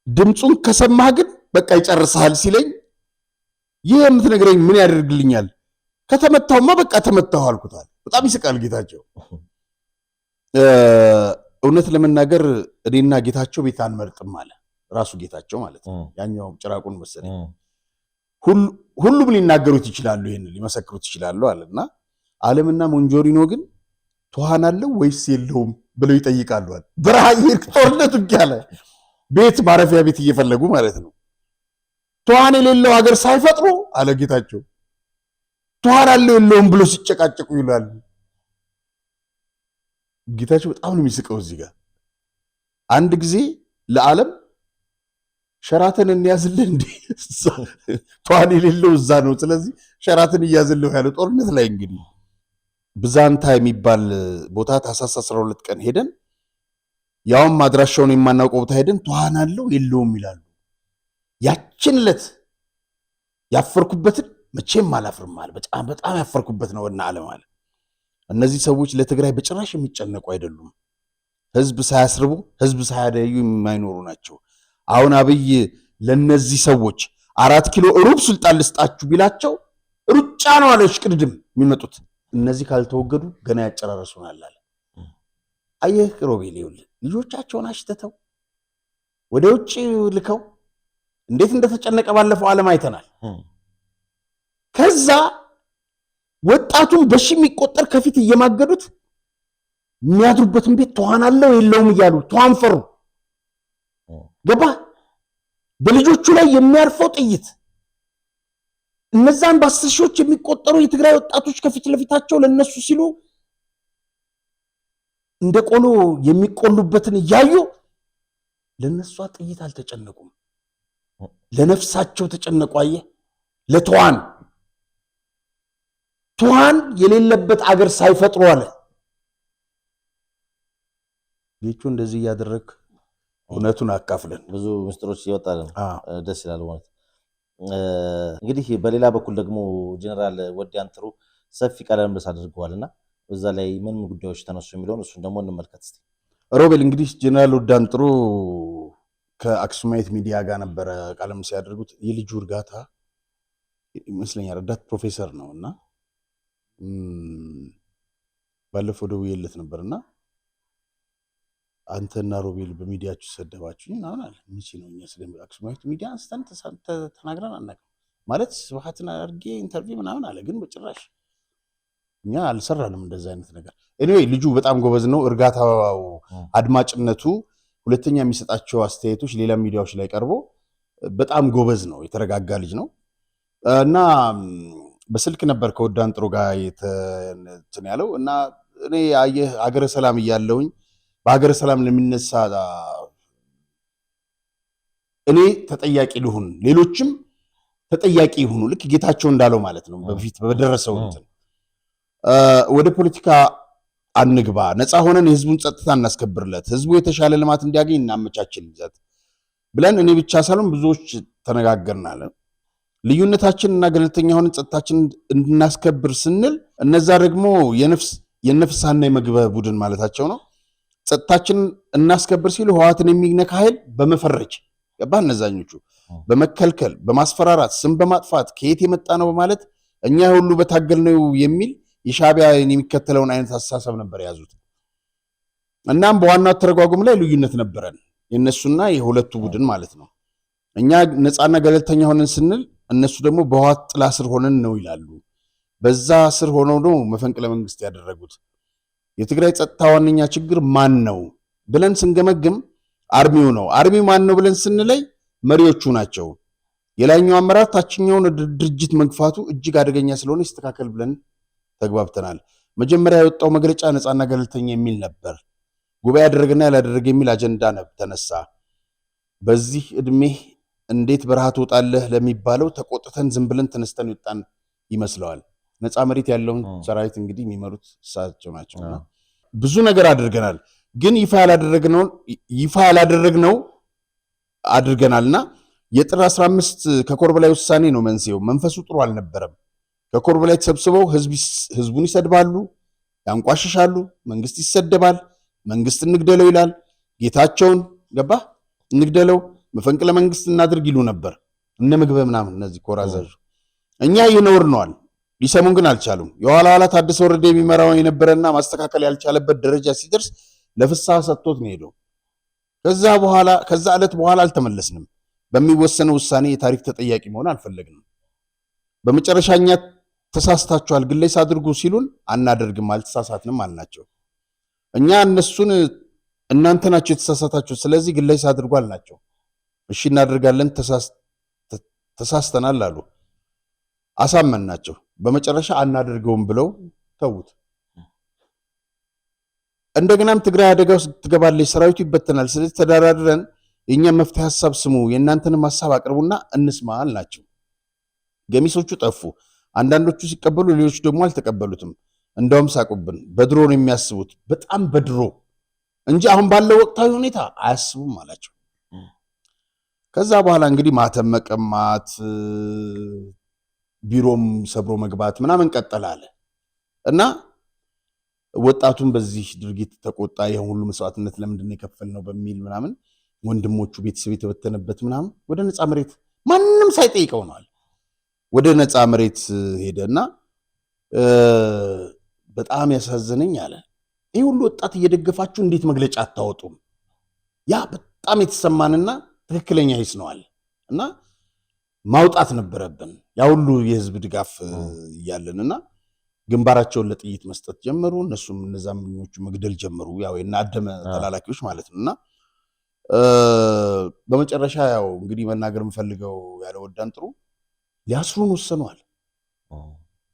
ድምፁን ከሰማህ ግን በቃ ይጨርሳል ሲለኝ፣ ይህ የምትነግረኝ ምን ያደርግልኛል? ከተመታውማ በቃ ተመታው አልኩታል። በጣም ይስቃል ጌታቸው። እውነት ለመናገር እኔና ጌታቸው ቤት አንመርጥም አለ ራሱ ጌታቸው ማለት ነው። ያኛው ጭራቁን መሰለኝ። ሁሉም ሊናገሩት ይችላሉ፣ ይሄን ሊመሰክሩት ይችላሉ አለና ዓለምና ሞንጆሪኖ ግን ትኋን አለው ወይስ የለውም ብለው ይጠይቃሉ አለ። በረሃ ይርክ ጦርነቱ ያለ ቤት ማረፊያ ቤት እየፈለጉ ማለት ነው። ትኋን የሌለው ሀገር ሳይፈጥሩ አለ ጌታቸው ትኋን አለው የለውም ብሎ ሲጨቃጨቁ ይላሉ። ጌታቸው በጣም ነው የሚስቀው እዚህ ጋር። አንድ ጊዜ ለዓለም ሸራተን እንያዝልህ እንዴ ትኋን የሌለው እዛ ነው፣ ስለዚህ ሸራተን እያዝልህ ያለ ጦርነት ላይ እንግዲህ ብዛንታ የሚባል ቦታ ታህሳስ 12 ቀን ሄደን ያውም አድራሻውን የማናውቀው ቦታ ሄደን ትኋን አለው የለውም ይላሉ። ያችን ዕለት ያፈርኩበትን መቼም አላፍርም አለ። በጣም ያፈርኩበት ነው እና ዓለም አለ። እነዚህ ሰዎች ለትግራይ በጭራሽ የሚጨነቁ አይደሉም። ህዝብ ሳያስርቡ ህዝብ ሳያደዩ የማይኖሩ ናቸው። አሁን አብይ ለነዚህ ሰዎች 4 ኪሎ ሩብ ስልጣን ልስጣችሁ ቢላቸው ሩጫ ነው አለ ሽቅድድም የሚመጡት። እነዚህ ካልተወገዱ ገና ያጨራረሱናል አለ። አየህ ሮቤል ይኸውልህ ልጆቻቸውን አሽተተው ወደ ውጭ ልከው እንዴት እንደተጨነቀ ባለፈው ዓለም አይተናል። ከዛ ወጣቱን በሺ የሚቆጠር ከፊት እየማገዱት የሚያድሩበትን ቤት ትኋን አለው የለውም እያሉ ትኋን ፈሩ። ገባ በልጆቹ ላይ የሚያርፈው ጥይት እነዛን በ10 ሺዎች የሚቆጠሩ የትግራይ ወጣቶች ከፊት ለፊታቸው ለነሱ ሲሉ እንደ ቆሎ የሚቆሉበትን እያዩ ለነሷ ጥይት አልተጨነቁም፣ ለነፍሳቸው ተጨነቁ። አየህ ትኋን የሌለበት አገር ሳይፈጥሩ አለ ቤቹ እንደዚህ እያደረግ እውነቱን አካፍለን ብዙ ምስጢሮች ይወጣልን። ደስ ይላል ማለት እንግዲህ በሌላ በኩል ደግሞ ጀነራል ወዲያን ጥሩ ሰፊ ቃለ ምልልስ አድርገዋልና በዛ ላይ ምን ጉዳዮች ተነሱ የሚለውን እሱን ደግሞ እንመልከት እስቲ። ሮቤል እንግዲህ ጀነራል ወዲያን ጥሩ ከአክሱማይት ሚዲያ ጋር ነበረ ቃለ ምልልስ ያደርጉት። የልጁ እርጋታ ይመስለኛል ረዳት ፕሮፌሰር ነውና ባለፈው ደውዬለት ነበርና አንተና ሮቤል በሚዲያችሁ ሰደባችሁኝ ምናምን አለ። ምንጭ ነው እኛ ስለ አክሱማይት ሚዲያ አንስተን ተናግረን አናውቅም ማለት ስብሐትን አድርጌ ኢንተርቪው ምናምን አለ። ግን በጭራሽ እኛ አልሰራንም እንደዛ አይነት ነገር። ኤኒዌይ ልጁ በጣም ጎበዝ ነው። እርጋታው፣ አድማጭነቱ፣ ሁለተኛ የሚሰጣቸው አስተያየቶች ሌላ ሚዲያዎች ላይ ቀርቦ በጣም ጎበዝ ነው። የተረጋጋ ልጅ ነው እና በስልክ ነበር ከወዲያን ጥሩ ጋር እንትን ያለው እና እኔ አየህ አገረ ሰላም እያለሁኝ በሀገረ ሰላም ለሚነሳ እኔ ተጠያቂ ልሁን፣ ሌሎችም ተጠያቂ ይሁኑ። ልክ ጌታቸው እንዳለው ማለት ነው። በፊት በደረሰው እንትን ወደ ፖለቲካ አንግባ፣ ነፃ ሆነን የህዝቡን ጸጥታ እናስከብርለት፣ ህዝቡ የተሻለ ልማት እንዲያገኝ እናመቻችልለት ብለን እኔ ብቻ ሳልሆን ብዙዎች ተነጋገርናል። ልዩነታችንና ገለልተኛ ሆነን ጸጥታችን እንድናስከብር ስንል እነዛ ደግሞ የነፍሳና የመግበ ቡድን ማለታቸው ነው። ጸጥታችን እናስከብር ሲሉ ህወሓትን የሚነካ ኃይል በመፈረጅ ገባ እነዛኞቹ በመከልከል በማስፈራራት ስም በማጥፋት ከየት የመጣ ነው በማለት እኛ ሁሉ በታገል ነው የሚል የሻዕቢያ የሚከተለውን አይነት አስተሳሰብ ነበር የያዙት። እናም በዋናው ተረጓጉም ላይ ልዩነት ነበረን የነሱና የሁለቱ ቡድን ማለት ነው። እኛ ነፃና ገለልተኛ ሆነን ስንል እነሱ ደግሞ በህወሓት ጥላ ስር ሆነን ነው ይላሉ። በዛ ስር ሆነው ነው መፈንቅለ መንግስት ያደረጉት። የትግራይ ጸጥታ ዋነኛ ችግር ማን ነው ብለን ስንገመግም አርሚው ነው። አርሚው ማን ነው ብለን ስንለይ መሪዎቹ ናቸው። የላይኛው አመራር ታችኛውን ድርጅት መግፋቱ እጅግ አደገኛ ስለሆነ ይስተካከል ብለን ተግባብተናል። መጀመሪያ የወጣው መግለጫ ነፃና ገለልተኛ የሚል ነበር። ጉባኤ ያደረገና ያላደረገ የሚል አጀንዳ ተነሳ። በዚህ እድሜ እንዴት በረሃ ትወጣለህ ለሚባለው ተቆጥተን ዝም ብለን ተነስተን ይወጣን ይመስለዋል። ነፃ መሬት ያለውን ሰራዊት እንግዲህ የሚመሩት እሳቸው ናቸውና ብዙ ነገር አድርገናል። ግን ይፋ ያላደረግነው አድርገናልና የጥር 15 ከኮር በላይ ውሳኔ ነው መንስኤው። መንፈሱ ጥሩ አልነበረም። ከኮር በላይ ተሰብስበው ህዝቡን ይሰድባሉ፣ ያንቋሽሻሉ። መንግስት ይሰደባል። መንግስት እንግደለው ይላል። ጌታቸውን ገባ እንግደለው፣ መፈንቅለ መንግስት እናድርግ ይሉ ነበር እነ ምግበ ምናምን እነዚህ ኮር አዛዡ። እኛ ይኖርነዋል፣ ሊሰሙን ግን አልቻሉም። የኋላ ኋላ ታደሰ ወረደ የሚመራው የነበረና ማስተካከል ያልቻለበት ደረጃ ሲደርስ ለፍስሐ ሰጥቶት ነው ሄደው። ከዛ ዕለት በኋላ አልተመለስንም። በሚወሰነው ውሳኔ የታሪክ ተጠያቂ መሆን አልፈለግንም። በመጨረሻኛ ተሳስታችኋል፣ ግለይስ አድርጉ ሲሉን አናደርግም፣ አልተሳሳትንም አልናቸው። እኛ እነሱን እናንተ ናቸው የተሳሳታችሁ፣ ስለዚህ ግለይስ አድርጉ አልናቸው። እሺ እናደርጋለን፣ ተሳስተናል አሉ። አሳመንናቸው። በመጨረሻ አናደርገውም ብለው ተዉት። እንደገናም ትግራይ አደጋ ውስጥ ትገባለች፣ ሰራዊቱ ይበተናል። ስለዚህ ተደራድረን የእኛም መፍትሄ ሀሳብ ስሙ፣ የእናንተንም ሀሳብ አቅርቡና እንስማ አልናቸው። ገሚሶቹ ጠፉ። አንዳንዶቹ ሲቀበሉ፣ ሌሎች ደግሞ አልተቀበሉትም። እንደውም ሳቁብን። በድሮ ነው የሚያስቡት፣ በጣም በድሮ እንጂ አሁን ባለው ወቅታዊ ሁኔታ አያስቡም አላቸው። ከዛ በኋላ እንግዲህ ማተም መቀማት፣ ቢሮም ሰብሮ መግባት ምናምን ቀጠላለ እና ወጣቱን በዚህ ድርጊት ተቆጣ። የሁሉ መስዋዕትነት ለምንድን ነው የከፈልነው በሚል ምናምን ወንድሞቹ ቤተሰብ የተበተነበት ምናምን ወደ ነፃ መሬት ማንም ሳይጠይቀው ነዋል ወደ ነፃ መሬት ሄደና በጣም ያሳዘነኝ አለ። ይህ ሁሉ ወጣት እየደገፋችሁ እንዴት መግለጫ አታወጡም? ያ በጣም የተሰማንና ትክክለኛ ሂስ ነዋል እና ማውጣት ነበረብን። ያ ሁሉ የህዝብ ድጋፍ እያለንና ግንባራቸውን ለጥይት መስጠት ጀመሩ። እነሱም እነዛምኞቹ መግደል ጀመሩ። ያው የናደመ ተላላኪዎች ማለት ነውና በመጨረሻ ያው እንግዲህ መናገር የምፈልገው ያለ ወዳን ጥሩ ሊያስሩን ወሰኗል።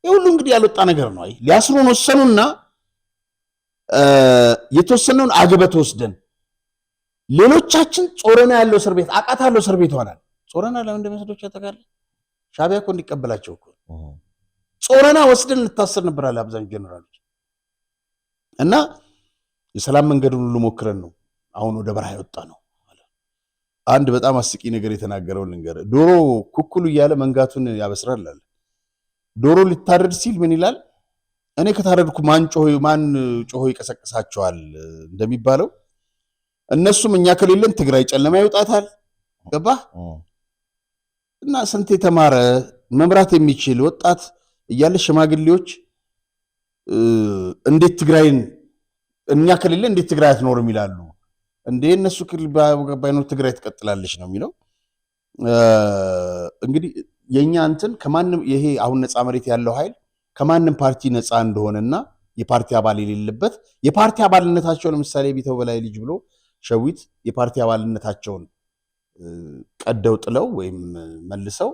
ይህ ሁሉ እንግዲህ ያልወጣ ነገር ነው። ሊያስሩን ወሰኑና የተወሰነውን አግበት ወስደን ሌሎቻችን ጾረና ያለው እስር ቤት አቃታለው እስር ቤት ሆናል። ጾረና ለምን እንደሚሰዶች ያተካለ ሻቢያ እኮ እንዲቀበላቸው እኮ ጾረና ወስደን እንታሰር ነበር አለ አብዛኛው ጀነራሎች። እና የሰላም መንገዱን ሁሉ ሞክረን ነው አሁን ወደ በረሃ የወጣ ነው። አንድ በጣም አስቂ ነገር የተናገረው ልንገር። ዶሮ ኩኩሉ እያለ መንጋቱን ያበስራል አለ። ዶሮ ሊታረድ ሲል ምን ይላል? እኔ ከታረድኩ ማን ጮሆ ይቀሰቅሳቸዋል እንደሚባለው እነሱም እኛ ከሌለን ትግራይ ጨለማ ይወጣታል። ገባህ? እና ስንት የተማረ መምራት የሚችል ወጣት እያለ ሽማግሌዎች እንዴት ትግራይን እኛ ከሌለን እንዴት ትግራይ አትኖርም ይላሉ። እንዴ እነሱ ባይኖር ትግራይ ትቀጥላለች ነው የሚለው። እንግዲህ የኛ እንትን ከማንም ይሄ አሁን ነፃ መሬት ያለው ኃይል ከማንም ፓርቲ ነፃ እንደሆነና የፓርቲ አባል የሌለበት የፓርቲ አባልነታቸው ለምሳሌ ቢተው በላይ ልጅ ብሎ ሸዊት የፓርቲ አባልነታቸውን ቀደው ጥለው ወይም መልሰው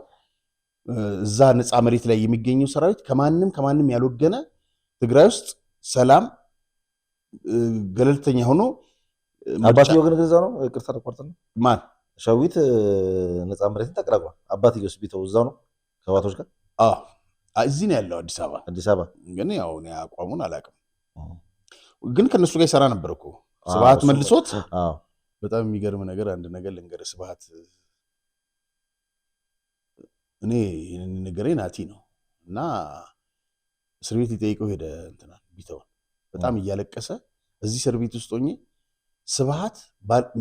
እዛ ነፃ መሬት ላይ የሚገኘው ሰራዊት ከማንም ያልወገነ ትግራይ ውስጥ ሰላም ገለልተኛ ሆኖ አባትየው ግን ገዛ ነው። ቅርታ ተቆርጠ ነው ማን ሸዊት ነፃ መሬትን ተቀላቅሏል። አባትየውስ ቢተው እዛው ነው ከባቶች ጋር እዚህ ነው ያለው አዲስ አበባ። ግን ያው እኔ አቋሙን አላውቅም። ግን ከነሱ ጋር ይሰራ ነበር እኮ ስብሐት መልሶት። በጣም የሚገርም ነገር አንድ ነገር ልንገር። ስብሐት እኔ ነገሬ ናቲ ነው እና እስር ቤት ሊጠይቀው ሄደ እንትና ቢተው በጣም እያለቀሰ እዚህ እስር ቤት ውስጥ ሆኜ ስብሐት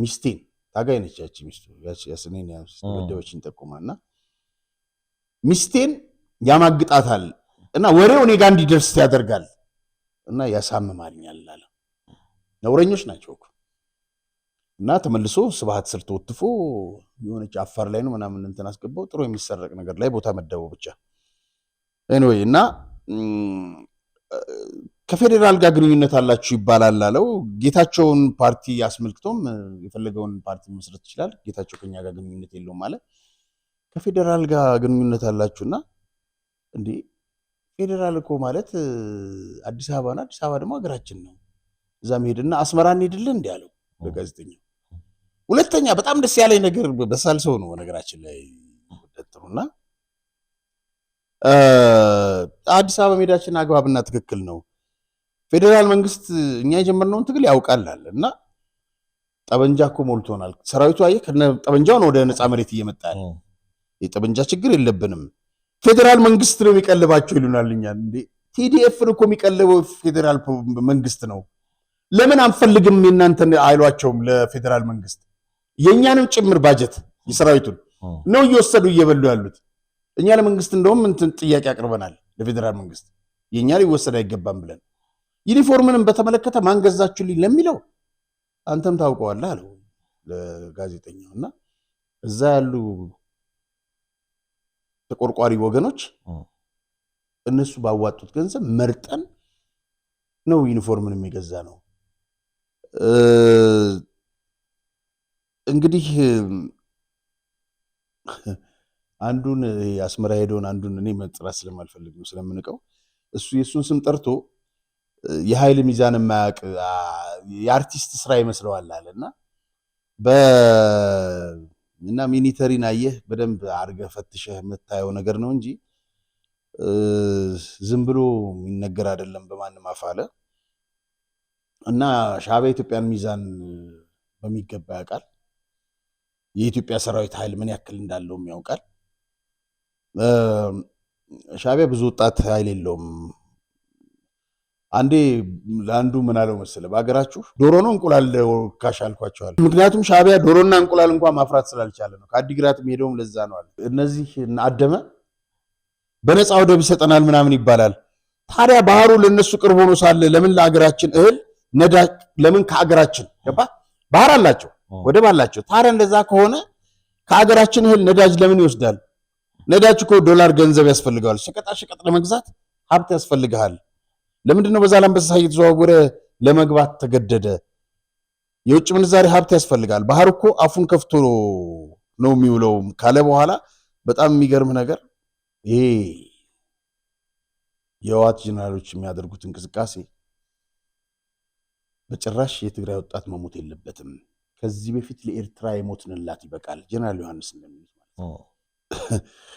ሚስቴን ታጋይ ነች ያቺ ሚስቱ ያስኔን ያስደበደበችኝ ጠቁማና ሚስቴን ያማግጣታል እና ወሬው እኔ ጋር እንዲደርስ ያደርጋል እና ያሳምማልኛል አለ። ነውረኞች ናቸው እኮ እና ተመልሶ ስብሐት ስር ተወጥፎ የሆነች አፋር ላይ ነው ምናምን እንትን አስገባው። ጥሩ የሚሰረቅ ነገር ላይ ቦታ መደበው ብቻ ኤኒዌይ እና ከፌዴራል ጋር ግንኙነት አላችሁ ይባላል አለው። ጌታቸውን ፓርቲ አስመልክቶም የፈለገውን ፓርቲ መስረት ይችላል። ጌታቸው ከኛ ጋር ግንኙነት የለውም ማለት ከፌዴራል ጋር ግንኙነት አላችሁና እንዴ ፌዴራል እኮ ማለት አዲስ አበባ ነው። አዲስ አበባ ደግሞ ሀገራችን ነው። እዛ መሄድና አስመራ እንሄድልን እንዴ አለው ለጋዜጠኛው። ሁለተኛ በጣም ደስ ያለኝ ነገር በሳል ሰው ነው ነገራችን ላይ ወደጥሩና አዲስ አበባ ሜዳችን አግባብና ትክክል ነው። ፌዴራል መንግስት እኛ የጀመርነውን ትግል ያውቃል እና ጠበንጃ እኮ ሞልቶናል። ሰራዊቱ አየህ ከነ ጠበንጃውን ወደ ነፃ መሬት እየመጣ ያለ የጠበንጃ ችግር የለብንም። ፌዴራል መንግስት ነው የሚቀልባቸው ይሉናል። እኛ እንዴ ቲዲኤፍን እኮ የሚቀልበው ፌዴራል መንግስት ነው። ለምን አንፈልግም የእናንተን አይሏቸውም? ለፌዴራል መንግስት የእኛንም ጭምር ባጀት የሰራዊቱን ነው እየወሰዱ እየበሉ ያሉት። እኛ ለመንግስት እንደውም እንትን ጥያቄ አቅርበናል ለፌዴራል መንግስት የእኛ ሊወሰድ አይገባም ብለን። ዩኒፎርምንም በተመለከተ ማን ገዛችሁልኝ ለሚለው አንተም ታውቀዋለህ አለው ለጋዜጠኛው። እና እዛ ያሉ ተቆርቋሪ ወገኖች እነሱ ባዋጡት ገንዘብ መርጠን ነው ዩኒፎርምን የሚገዛ ነው። እንግዲህ አንዱን አስመራ ሄዶን አንዱን እኔ መጥራት ስለማልፈልግ ነው ስለምንቀው እሱ የሱን ስም ጠርቶ የኃይል ሚዛን የማያውቅ የአርቲስት ስራ ይመስለዋል አለና እና ሚኒተሪን አየህ በደንብ አድርገህ ፈትሸህ የምታየው ነገር ነው እንጂ ዝም ብሎ የሚነገር አይደለም በማንም አፋለ። እና ሻዕቢያ የኢትዮጵያን ሚዛን በሚገባ ያውቃል። የኢትዮጵያ ሰራዊት ኃይል ምን ያክል እንዳለውም ያውቃል። ሻዕቢያ ብዙ ወጣት ኃይል የለውም። አንዴ ለአንዱ ምን አለው መሰለህ፣ በሀገራችሁ ዶሮ ነው እንቁላል ካሽ አልኳቸዋል። ምክንያቱም ሻዕቢያ ዶሮና እንቁላል እንኳን ማፍራት ስላልቻለ ነው። ከአዲግራት ሄደውም ለዛ ነው አለ። እነዚህ አደመ በነፃ ወደብ ይሰጠናል ምናምን ይባላል። ታዲያ ባህሩ ለነሱ ቅርብ ሆኖ ሳለ ለምን ለሀገራችን እህል ነዳጅ ለምን ከሀገራችን ገባ? ባህር አላቸው፣ ወደብ አላቸው። ታዲያ እንደዛ ከሆነ ከሀገራችን እህል ነዳጅ ለምን ይወስዳል? ነዳጅ እኮ ዶላር ገንዘብ ያስፈልገዋል። ሸቀጣ ሸቀጥ ለመግዛት ሀብት ያስፈልግሃል። ለምንድን ነው በዛ ላምበሳ እየተዘዋወረ ለመግባት ተገደደ? የውጭ ምንዛሬ ሀብት ያስፈልጋል። ባህር እኮ አፉን ከፍቶ ነው የሚውለው ካለ በኋላ በጣም የሚገርም ነገር ይሄ የህወሓት ጀነራሎች የሚያደርጉት እንቅስቃሴ በጭራሽ የትግራይ ወጣት መሞት የለበትም። ከዚህ በፊት ለኤርትራ የሞትንላት ይበቃል። ጀነራል ዮሐንስ እንደሚሉት ማለት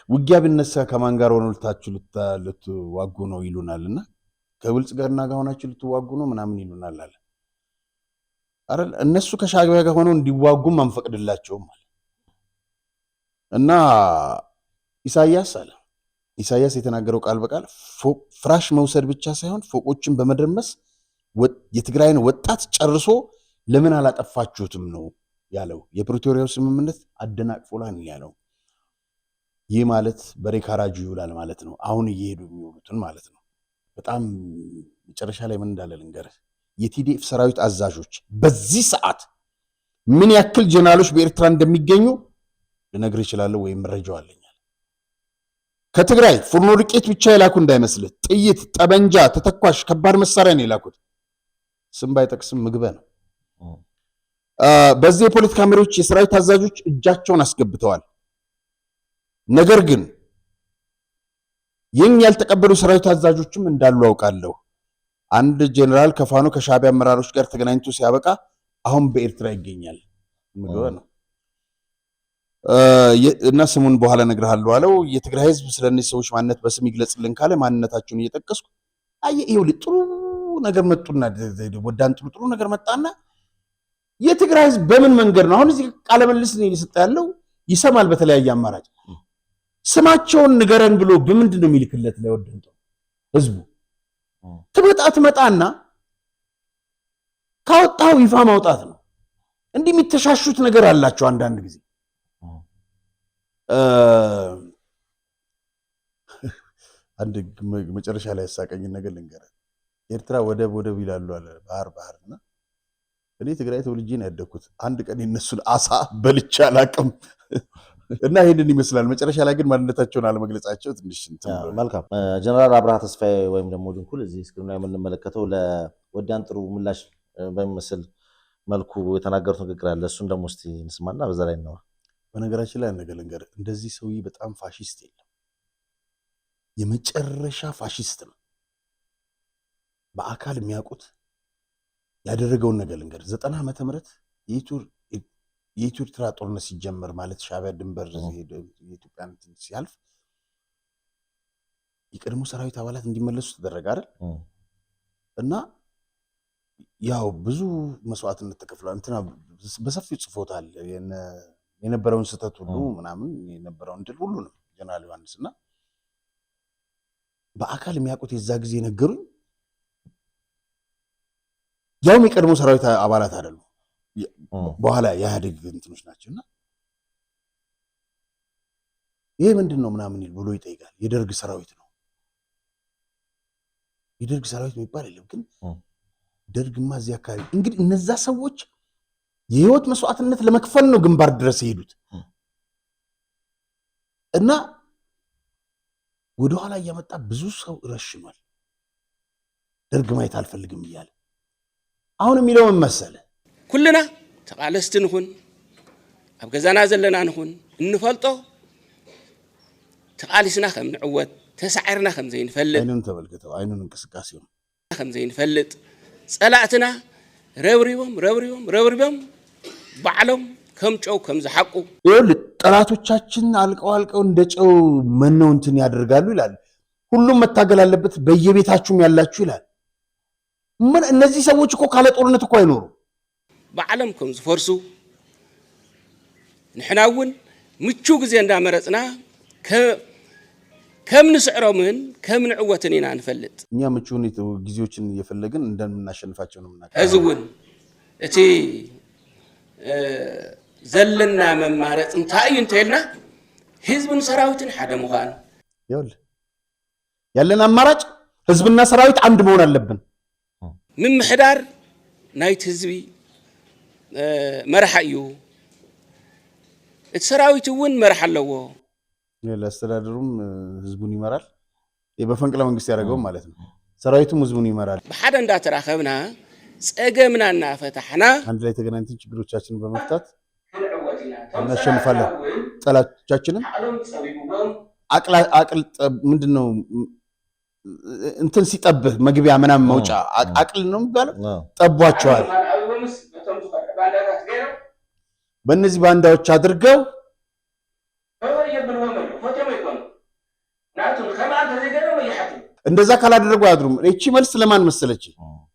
ውጊያ ቢነሳ ከማን ጋር ሆነው ልትዋጉ ነው ይሉናልና ከብልጽግና ጋር ሆናችሁ ልትዋጉ ነው ምናምን ይሉናል አለ አይደል? እነሱ ከሻዕቢያ ጋር ሆነው እንዲዋጉም አንፈቅድላቸውም አለ። እና ኢሳያስ አለ ኢሳያስ የተናገረው ቃል በቃል ፍራሽ መውሰድ ብቻ ሳይሆን ፎቆችን በመደርመስ የትግራይን ወጣት ጨርሶ ለምን አላጠፋችሁትም ነው ያለው። የፕሪቶሪያው ስምምነት አደናቅፎላል ያለው። ይህ ማለት በሬ ካራጁ ይውላል ማለት ነው። አሁን እየሄዱ የሚውሉትን ማለት ነው። በጣም መጨረሻ ላይ ምን እንዳለ ልንገርህ። የቲዲኤፍ ሰራዊት አዛዦች በዚህ ሰዓት ምን ያክል ጀነራሎች በኤርትራ እንደሚገኙ ልነግርህ እችላለሁ፣ ወይም መረጃው አለኛል። ከትግራይ ፉርኖ ዱቄት ብቻ የላኩ እንዳይመስልህ፣ ጥይት፣ ጠበንጃ፣ ተተኳሽ፣ ከባድ መሳሪያ ነው የላኩት። ስም ባይጠቅስም ምግበ ነው። በዚህ የፖለቲካ መሪዎች የሰራዊት አዛዦች እጃቸውን አስገብተዋል። ነገር ግን ይህን ያልተቀበሉ ሰራዊት አዛዦችም እንዳሉ አውቃለሁ። አንድ ጀነራል ከፋኖ ከሻዕቢያ አመራሮች ጋር ተገናኝቶ ሲያበቃ አሁን በኤርትራ ይገኛል። ምግበ ነው እና ስሙን በኋላ እነግርሃለሁ አለው። የትግራይ ህዝብ ስለነዚህ ሰዎች ማንነት በስም ይግለጽልን ካለ ማንነታቸውን እየጠቀስኩ አየህ፣ ይኸውልህ ጥሩ ነገር መጡና ወዳን ጥሩ ነገር መጣና የትግራይ ህዝብ በምን መንገድ ነው አሁን እዚህ ቃለ መልስ ነው እየሰጠ ያለው? ይሰማል በተለያየ አማራጭ። ስማቸውን ንገረን ብሎ በምንድን ነው የሚልክለት? ለወደንተው ህዝቡ ትመጣና ካወጣው ይፋ ማውጣት ነው። እንዲህ የሚተሻሹት ነገር አላቸው አንዳንድ ጊዜ። አንድ መጨረሻ ላይ ያሳቀኝ ነገር ልንገርህ። ኤርትራ ወደብ ይላሉ አለ ባህርና እኔ ትግራይ ተወልጄ ነው ያደግኩት። አንድ ቀን የነሱን አሳ በልቼ አላቅም። እና ይሄንን ይመስላል። መጨረሻ ላይ ግን ማንነታቸውን አለመግለጻቸው ትንሽ መልካም። ጀነራል አብርሃ ተስፋዬ ወይም ደግሞ ድንኩል እዚህ ስክሪን ላይ የምንመለከተው ለወዲያን ጥሩ ምላሽ በሚመስል መልኩ የተናገሩት ንግግር አለ። እሱን ደግሞ እስቲ እንስማና በዛ ላይ ነው። በነገራችን ላይ ነገር ልንገርህ፣ እንደዚህ ሰውዬ በጣም ፋሺስት የለም። የመጨረሻ ፋሺስት ነው። በአካል የሚያውቁት ያደረገውን ነገር ልንገርህ። 90 ዓመተ ምህረት የኢትዮ ኤርትራ ጦርነት ሲጀመር ማለት ሻዕቢያ ድንበር የኢትዮጵያን ሲያልፍ የቀድሞ ሰራዊት አባላት እንዲመለሱ ተደረገ አይደል? እና ያው ብዙ መስዋዕትነት ተከፍሏል። እንትና በሰፊው ጽፎታል የነበረውን ስህተት ሁሉ ምናምን የነበረውን ድል ሁሉ ነው ጀነራል ዮሐንስ እና በአካል የሚያውቁት የዛ ጊዜ ነገሩኝ። ያውም የቀድሞ ሰራዊት አባላት አይደሉ በኋላ የኢህአዴግ እንትኖች ናቸውና ይሄ ምንድን ነው ምናምን ብሎ ይጠይቃል። የደርግ ሰራዊት ነው። የደርግ ሰራዊት የሚባል የለም ግን ደርግማ እዚህ አካባቢ እንግዲህ እነዛ ሰዎች የህይወት መስዋዕትነት ለመክፈል ነው ግንባር ድረስ የሄዱት እና ወደኋላ እያመጣ ብዙ ሰው ረሽኗል። ደርግ ማየት አልፈልግም እያለ አሁን የሚለው ምን መሰለ ኩልና ተቃለስቲ ንኹን ኣብ ገዛና ዘለና ንኹን እንፈልጦ ተቃሊስና ከም ንዕወት ተሳዒርና ከም ዘይንፈልጥ አይኑን ተመልክተው አይኑን እንቅስቃሴው ከም ዘይንፈልጥ ጸላእትና ረብሪቦም ባዕሎም ከም ጨው ከም ዝሐቁ ይኸውልህ ጠላቶቻችን አልቀው እንደ ጨው መነው እንትን ያደርጋሉ ይላል። ሁሉም መታገል አለበት በየቤታችሁም ያላችሁ ይላል። ምን እነዚህ ሰዎች እኮ ካለ ጦርነት እኮ አይኖሩ ባዕሎም ከም ዝፈርሱ ንሕና እውን ምቹ ጊዜ እንዳመረጽና ከም ንስዕሮምን ከም ንዕወትን ኢና ንፈልጥ እኛ ምቹ ጊዜዎችን እየፈለግን እንደምናሸንፋቸው ነው ምናቀ እዚ እውን እቲ ዘለና መማረጽ እንታይ እዩ እንተልና ህዝብን ሰራዊትን ሓደ ምዃን ይኸውልህ ያለን አማራጭ ህዝብና ሰራዊት አንድ መሆን አለብን። ምምሕዳር ናይቲ ህዝቢ መርሓ እዩ። እቲ ሰራዊት እውን መርሓ ኣለዎ። ለአስተዳደሩም ህዝቡን ይመራል። በፈንቅለ መንግስት ያደረገው ማለት ነው። ሰራዊቱም ህዝቡን ይመራል። ብሓደ እንዳተራኸብና ጸገምና እናፈታሕና አንድ ላይ ተገናኝተን ችግሮቻችንን በመፍታት እናሸንፋለን። ጠላቶቻችንን አቅል ምንድነው እንትን ሲጠብህ መግቢያ ምናምን መውጫ አቅል ነው የሚባለው ጠቧቸዋል። በእነዚህ ባንዳዎች አድርገው እንደዛ ካላደረጉ አያድሩም። እቺ መልስ ለማን መሰለች?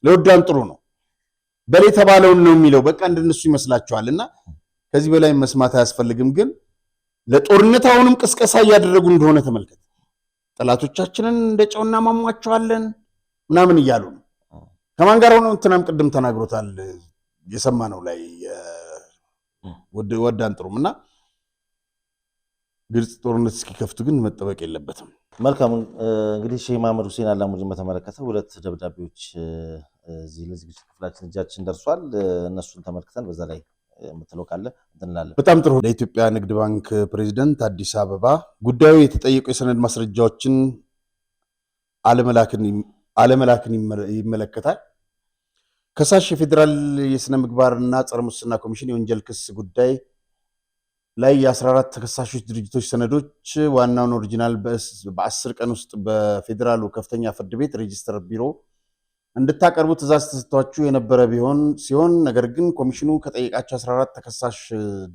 ለወዳን ጥሩ ነው በሌ ተባለውን ነው የሚለው በቃ እንደነሱ ይመስላችኋልና ከዚህ በላይ መስማት አያስፈልግም። ግን ለጦርነት አሁንም ቅስቀሳ እያደረጉ እንደሆነ ተመልከት። ጠላቶቻችንን እንደጨውና ማሟቸዋለን ምናምን እያሉ ነው። ከማን ጋር ሆነው እንትናም ቅድም ተናግሮታል የሰማነው ላይ ወዳን ጥሩምና ግልጽ ጦርነት እስኪከፍቱ ግን መጠበቅ የለበትም። መልካም እንግዲህ ሼህ መሐመድ ሁሴን አላሙዲን በተመለከተ ሁለት ደብዳቤዎች እዚህ ለዝግጅት ክፍላችን እጃችን ደርሷል። እነሱን ተመልክተን በዛ ላይ የምትለው ካለ እንላለን። በጣም ጥሩ። ለኢትዮጵያ ንግድ ባንክ ፕሬዝዳንት አዲስ አበባ ጉዳዩ የተጠየቁ የሰነድ ማስረጃዎችን አለመላክን ይመለከታል። ከሳሽ የፌዴራል የሥነ ምግባርና ጸረ ሙስና ኮሚሽን የወንጀል ክስ ጉዳይ ላይ የ14 ተከሳሾች ድርጅቶች ሰነዶች ዋናውን ኦሪጂናል በ10 ቀን ውስጥ በፌዴራሉ ከፍተኛ ፍርድ ቤት ሬጂስተር ቢሮ እንድታቀርቡ ትእዛዝ ተሰጥቷችሁ የነበረ ሲሆን ነገር ግን ኮሚሽኑ ከጠየቃቸው 14 ተከሳሽ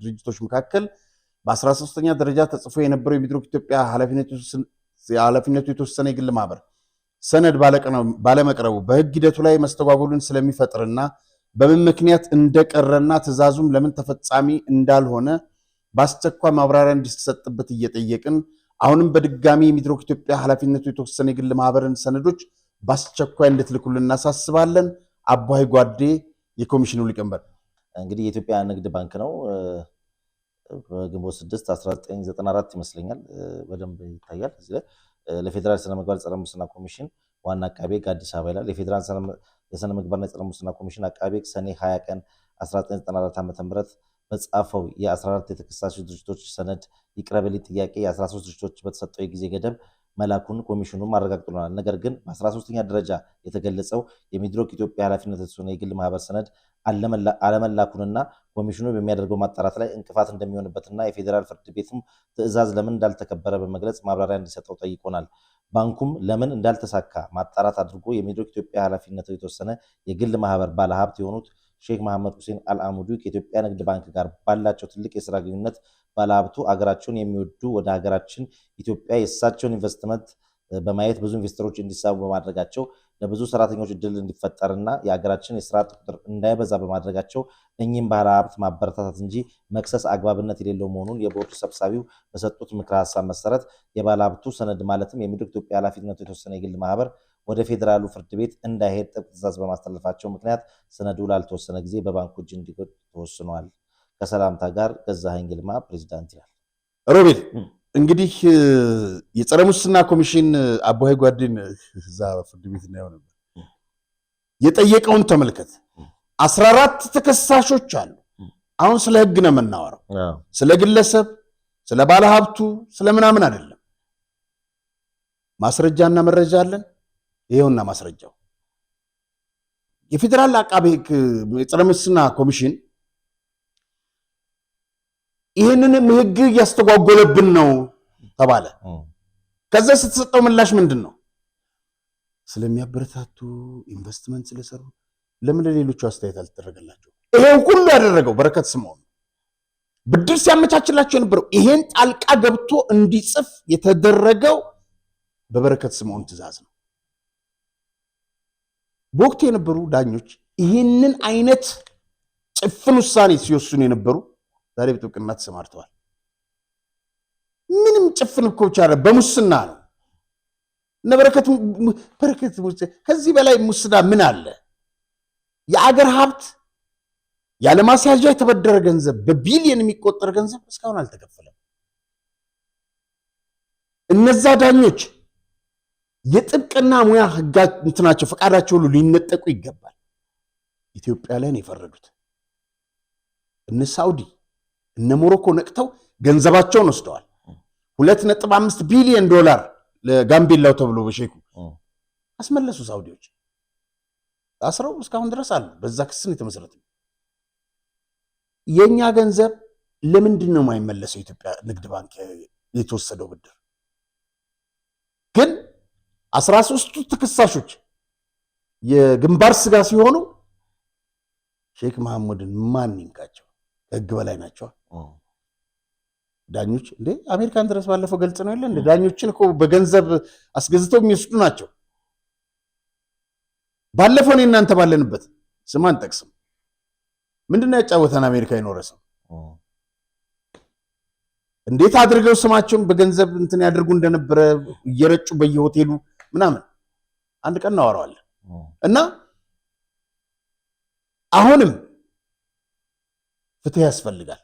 ድርጅቶች መካከል በ13ኛ ደረጃ ተጽፎ የነበረው የሚድሮክ ኢትዮጵያ ኃላፊነቱ የተወሰነ የግል ማህበር ሰነድ ባለመቅረቡ በህግ ሂደቱ ላይ መስተጓጎሉን ስለሚፈጥርና በምን ምክንያት እንደቀረና ትእዛዙም ለምን ተፈጻሚ እንዳልሆነ በአስቸኳይ ማብራሪያ እንዲሰጥበት እየጠየቅን አሁንም በድጋሚ የሚድሮክ ኢትዮጵያ ኃላፊነቱ የተወሰነ የግል ማህበርን ሰነዶች በአስቸኳይ እንድትልኩልን እናሳስባለን። አባይ ጓዴ የኮሚሽኑ ሊቀመንበር። እንግዲህ የኢትዮጵያ ንግድ ባንክ ነው። በግንቦት 6 1994 ይመስለኛል በደንብ ይታያል። እዚህ ላይ ለፌዴራል ስነ ምግባር ጸረ ሙስና ኮሚሽን ዋና አቃቤ ሕግ አዲስ አበባ ይላል። የፌዴራል የስነ ምግባርና ጸረ ሙስና ኮሚሽን አቃቤ ሕግ ሰኔ 20 ቀን 1994 ዓ.ም በጻፈው የ14 የተከሳሾች ድርጅቶች ሰነድ ይቅረብልኝ ጥያቄ የ13 ድርጅቶች በተሰጠው የጊዜ ገደብ መላኩን ኮሚሽኑ አረጋግጦልናል። ነገር ግን በ13ኛ ደረጃ የተገለጸው የሚድሮክ ኢትዮጵያ ኃላፊነት የተወሰነ የግል ማህበር ሰነድ አለመላኩንና ኮሚሽኑ በሚያደርገው ማጣራት ላይ እንቅፋት እንደሚሆንበትና የፌዴራል ፍርድ ቤትም ትዕዛዝ ለምን እንዳልተከበረ በመግለጽ ማብራሪያ እንዲሰጠው ጠይቆናል። ባንኩም ለምን እንዳልተሳካ ማጣራት አድርጎ የሚድሮክ ኢትዮጵያ ኃላፊነት የተወሰነ የግል ማህበር ባለሀብት የሆኑት ሼክ መሐመድ ሁሴን አልአሙዲ ከኢትዮጵያ ንግድ ባንክ ጋር ባላቸው ትልቅ የስራ ግንኙነት ባለሀብቱ አገራቸውን የሚወዱ ወደ ሀገራችን ኢትዮጵያ የእሳቸውን ኢንቨስትመንት በማየት ብዙ ኢንቨስተሮች እንዲሳቡ በማድረጋቸው ለብዙ ሰራተኞች እድል እንዲፈጠርና የሀገራችን የስራ ቁጥር እንዳይበዛ በማድረጋቸው እኚህም ባለሀብት ማበረታታት እንጂ መክሰስ አግባብነት የሌለው መሆኑን የቦርዱ ሰብሳቢው በሰጡት ምክረ ሀሳብ መሰረት የባለሀብቱ ሰነድ ማለትም የሚድሮክ ኢትዮጵያ ኃላፊነቱ የተወሰነ የግል ማህበር ወደ ፌዴራሉ ፍርድ ቤት እንዳይሄድ ጥብቅ ትዕዛዝ በማስተላለፋቸው ምክንያት ሰነዱ ላልተወሰነ ጊዜ በባንኩ እጅ እንዲቆይ ተወስኗል። ከሰላምታ ጋር ገዛኸኝ ይልማ ፕሬዚዳንት ይላል። ሮቤል እንግዲህ የጸረ ሙስና ኮሚሽን አቦይ ጓዴን እዛ ፍርድ ቤት እናየው ነበር። የጠየቀውን ተመልከት። 14 ተከሳሾች አሉ። አሁን ስለ ህግ ነው የምናወራው፣ ስለ ግለሰብ፣ ስለ ባለሀብቱ፣ ስለ ምናምን አይደለም። ማስረጃና መረጃ አለን። ይሄውና ማስረጃው የፌዴራል አቃቤ ህግ የጸረ ሙስና ኮሚሽን ይህንንም ህግ እያስተጓጎለብን ነው ተባለ። ከዛ ስትሰጠው ምላሽ ምንድን ነው? ስለሚያበረታቱ ኢንቨስትመንት ስለሰሩ ለምን ለሌሎቹ አስተያየት አልተደረገላቸው? ይሄን ሁሉ ያደረገው በረከት ስምኦን ብድር ሲያመቻችላቸው የነበረው ይሄን ጣልቃ ገብቶ እንዲጽፍ የተደረገው በበረከት ስምኦን ትእዛዝ ነው። በወቅቱ የነበሩ ዳኞች ይህንን አይነት ጭፍን ውሳኔ ሲወስኑ የነበሩ ዛሬ በጥብቅና ተሰማርተዋል። ምንም ጭፍን እኮ ብቻ በሙስና ነው። እነ በረከት ከዚህ በላይ ሙስና ምን አለ? የአገር ሀብት ያለማስያዣ የተበደረ ገንዘብ በቢሊየን የሚቆጠር ገንዘብ እስካሁን አልተከፈለም። እነዛ ዳኞች የጥብቅና ሙያ ህጋት እንትናቸው ፈቃዳቸው ሁሉ ሊነጠቁ ይገባል። ኢትዮጵያ ላይ ነው የፈረዱት። እነ ሳውዲ እነ ሞሮኮ ነቅተው ገንዘባቸውን ወስደዋል። 2.5 ቢሊዮን ዶላር ለጋምቤላው ተብሎ በሼኩ አስመለሱ። ሳውዲዎች ታስረው እስካሁን ድረስ አሉ። በዛ ክስ ነው የተመሰረተው። የኛ ገንዘብ ለምንድን ነው የማይመለሰው? ኢትዮጵያ ንግድ ባንክ የተወሰደው ብድር ግን 13ቱ ተከሳሾች የግንባር ስጋ ሲሆኑ ሼክ መሐመድን ማን ይንካቸው? ህግ በላይ ናቸው ዳኞች። እንዴ አሜሪካን ድረስ ባለፈው ገልጽ ነው ያለ እንደ ዳኞችን እኮ በገንዘብ አስገዝተው የሚወስዱ ናቸው። ባለፈው ነው እናንተ ባለንበት ስማን ጠቅስም ምንድነው ያጫወተን አሜሪካ የኖረ ሰው እንዴት አድርገው ስማቸውን በገንዘብ እንትን ያደርጉ እንደነበረ እየረጩ በየሆቴሉ ምናምን አንድ ቀን እናወራዋለን። እና አሁንም ፍትህ ያስፈልጋል።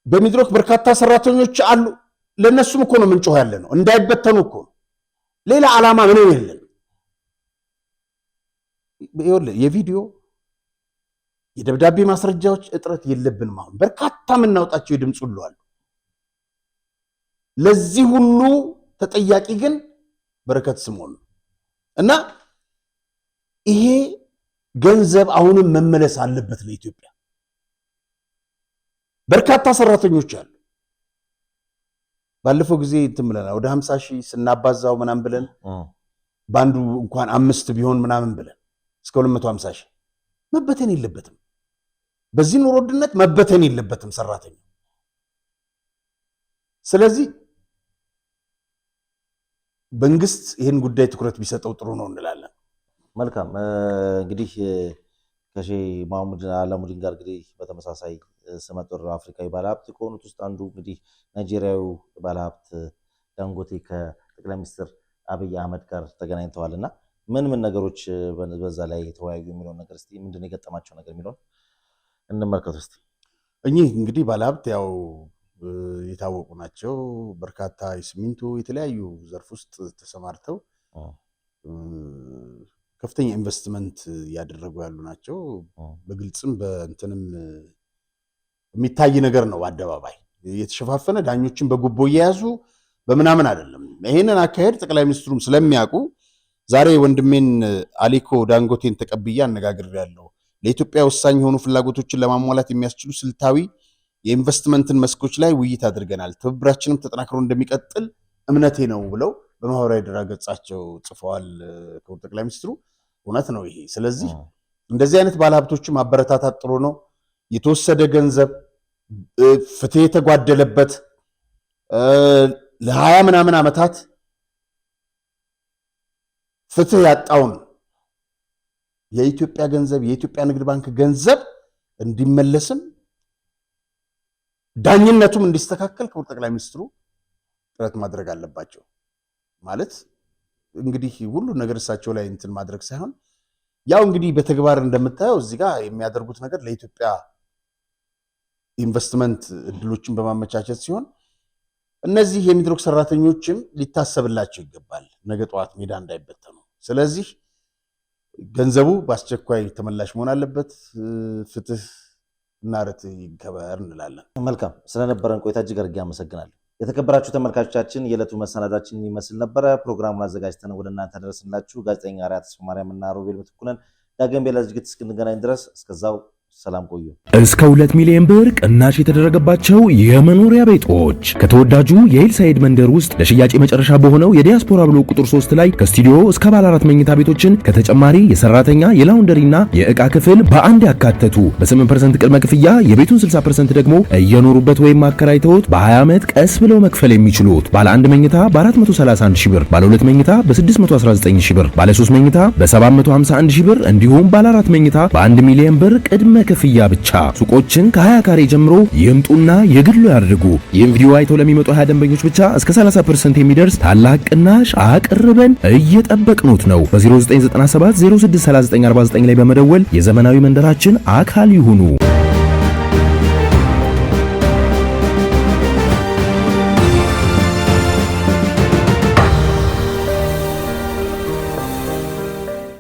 በሚድሮክ በርካታ ሰራተኞች አሉ። ለነሱም እኮ ነው ምንጮህ ያለ ነው እንዳይበተኑ እኮ ሌላ ዓላማ ምንም የለም። የቪዲዮ የደብዳቤ ማስረጃዎች እጥረት የለብንም። አሁን በርካታ የምናወጣቸው የድምፅ ሁሉ አሉ። ለዚህ ሁሉ ተጠያቂ ግን በረከት ስምኦን ነው። እና ይሄ ገንዘብ አሁንም መመለስ አለበት ለኢትዮጵያ። በርካታ ሰራተኞች አሉ። ባለፈው ጊዜ እንትን ብለናል ወደ 50 ሺህ ስናባዛው ምናምን ብለን ባንዱ እንኳን 5 ቢሆን ምናምን ብለን እስከ 250 ሺህ መበተን የለበትም። በዚህ ኑሮ ውድነት መበተን የለበትም ሰራተኛ። ስለዚህ መንግስት ይህን ጉዳይ ትኩረት ቢሰጠው ጥሩ ነው እንላለን። መልካም እንግዲህ ከሼህ መሐመድ አላሙዲን ጋር እንግዲህ በተመሳሳይ ስመጥር አፍሪካዊ ባለሀብት ከሆኑት ውስጥ አንዱ እንግዲህ ናይጄሪያዊ ባለሀብት ዳንጎቴ ከጠቅላይ ሚኒስትር አብይ አህመድ ጋር ተገናኝተዋልና ምን ምን ነገሮች በዛ ላይ ተወያዩ የሚለውን ነገር እስቲ ምንድነው የገጠማቸው ነገር የሚለውን እንመልከት እስቲ። እኚህ እንግዲህ ባለሀብት ያው የታወቁ ናቸው። በርካታ የሲሚንቶ የተለያዩ ዘርፍ ውስጥ ተሰማርተው ከፍተኛ ኢንቨስትመንት ያደረጉ ያሉ ናቸው። በግልጽም በእንትንም የሚታይ ነገር ነው። አደባባይ የተሸፋፈነ ዳኞችን በጉቦ እየያዙ በምናምን አይደለም። ይሄንን አካሄድ ጠቅላይ ሚኒስትሩም ስለሚያውቁ ዛሬ ወንድሜን አሊኮ ዳንጎቴን ተቀብዬ አነጋግሬያለሁ። ለኢትዮጵያ ወሳኝ የሆኑ ፍላጎቶችን ለማሟላት የሚያስችሉ ስልታዊ የኢንቨስትመንትን መስኮች ላይ ውይይት አድርገናል። ትብብራችንም ተጠናክሮ እንደሚቀጥል እምነቴ ነው ብለው በማህበራዊ ድረገጻቸው ጽፈዋል። ክቡር ጠቅላይ ሚኒስትሩ እውነት ነው ይሄ። ስለዚህ እንደዚህ አይነት ባለሀብቶችን ማበረታታት ጥሩ ነው። የተወሰደ ገንዘብ ፍትህ የተጓደለበት ለ20 ምናምን ዓመታት ፍትህ ያጣውን የኢትዮጵያ ገንዘብ የኢትዮጵያ ንግድ ባንክ ገንዘብ እንዲመለስም ዳኝነቱም እንዲስተካከል ክቡር ጠቅላይ ሚኒስትሩ ጥረት ማድረግ አለባቸው። ማለት እንግዲህ ሁሉ ነገር እሳቸው ላይ እንትን ማድረግ ሳይሆን ያው እንግዲህ በተግባር እንደምታየው እዚህ ጋር የሚያደርጉት ነገር ለኢትዮጵያ ኢንቨስትመንት እድሎችን በማመቻቸት ሲሆን እነዚህ የሚድሮክ ሰራተኞችም ሊታሰብላቸው ይገባል፣ ነገ ጠዋት ሜዳ እንዳይበተኑ። ስለዚህ ገንዘቡ በአስቸኳይ ተመላሽ መሆን አለበት፣ ፍትህ እና ርትዕ ይከበር እንላለን። መልካም፣ ስለነበረን ቆይታ እጅግ አድርጌ አመሰግናለሁ። የተከበራችሁ ተመልካቾቻችን የዕለቱ መሰናዷችን ይመስል ነበረ። ፕሮግራሙን አዘጋጅተን ወደ እናንተ ደረስንላችሁ። ጋዜጠኛ አርአያ ተስፋ ማርያም እና ሮቤል ምትኩ ነን። ዳግም በሌላ ዝግጅት እስክንገናኝ ድረስ እስከዛው ሰላም ቆዩ። እስከ 2 ሚሊዮን ብር ቅናሽ የተደረገባቸው የመኖሪያ ቤቶች ከተወዳጁ የሂልሳይድ መንደር ውስጥ ለሽያጭ መጨረሻ በሆነው የዲያስፖራ ብሎክ ቁጥር 3 ላይ ከስቱዲዮ እስከ ባለ 4 መኝታ ቤቶችን ከተጨማሪ የሰራተኛ የላውንደሪና የዕቃ ክፍል በአንድ ያካተቱ በ8% ቅድመ ክፍያ የቤቱን 60% ደግሞ እየኖሩበት ወይም አከራይተውት በ20 ዓመት ቀስ ብለው መክፈል የሚችሉት ባለ 1 መኝታ በ431 ሺህ ብር፣ ባለ 2 መኝታ በ619 ሺህ ብር፣ ባለ 3 መኝታ በ751 ሺህ ብር እንዲሁም ባለ 4 መኝታ በ1 ሚሊዮን ብር ቅድመ ክፍያ ብቻ። ሱቆችን ከ20 ካሬ ጀምሮ ይምጡና የግሉ ያድርጉ። ይህን ቪዲዮ አይተው ለሚመጡ 20 ደንበኞች ብቻ እስከ 30% የሚደርስ ታላቅ ቅናሽ አቅርበን እየጠበቅኑት ነው። በ0997 063949 ላይ በመደወል የዘመናዊ መንደራችን አካል ይሁኑ።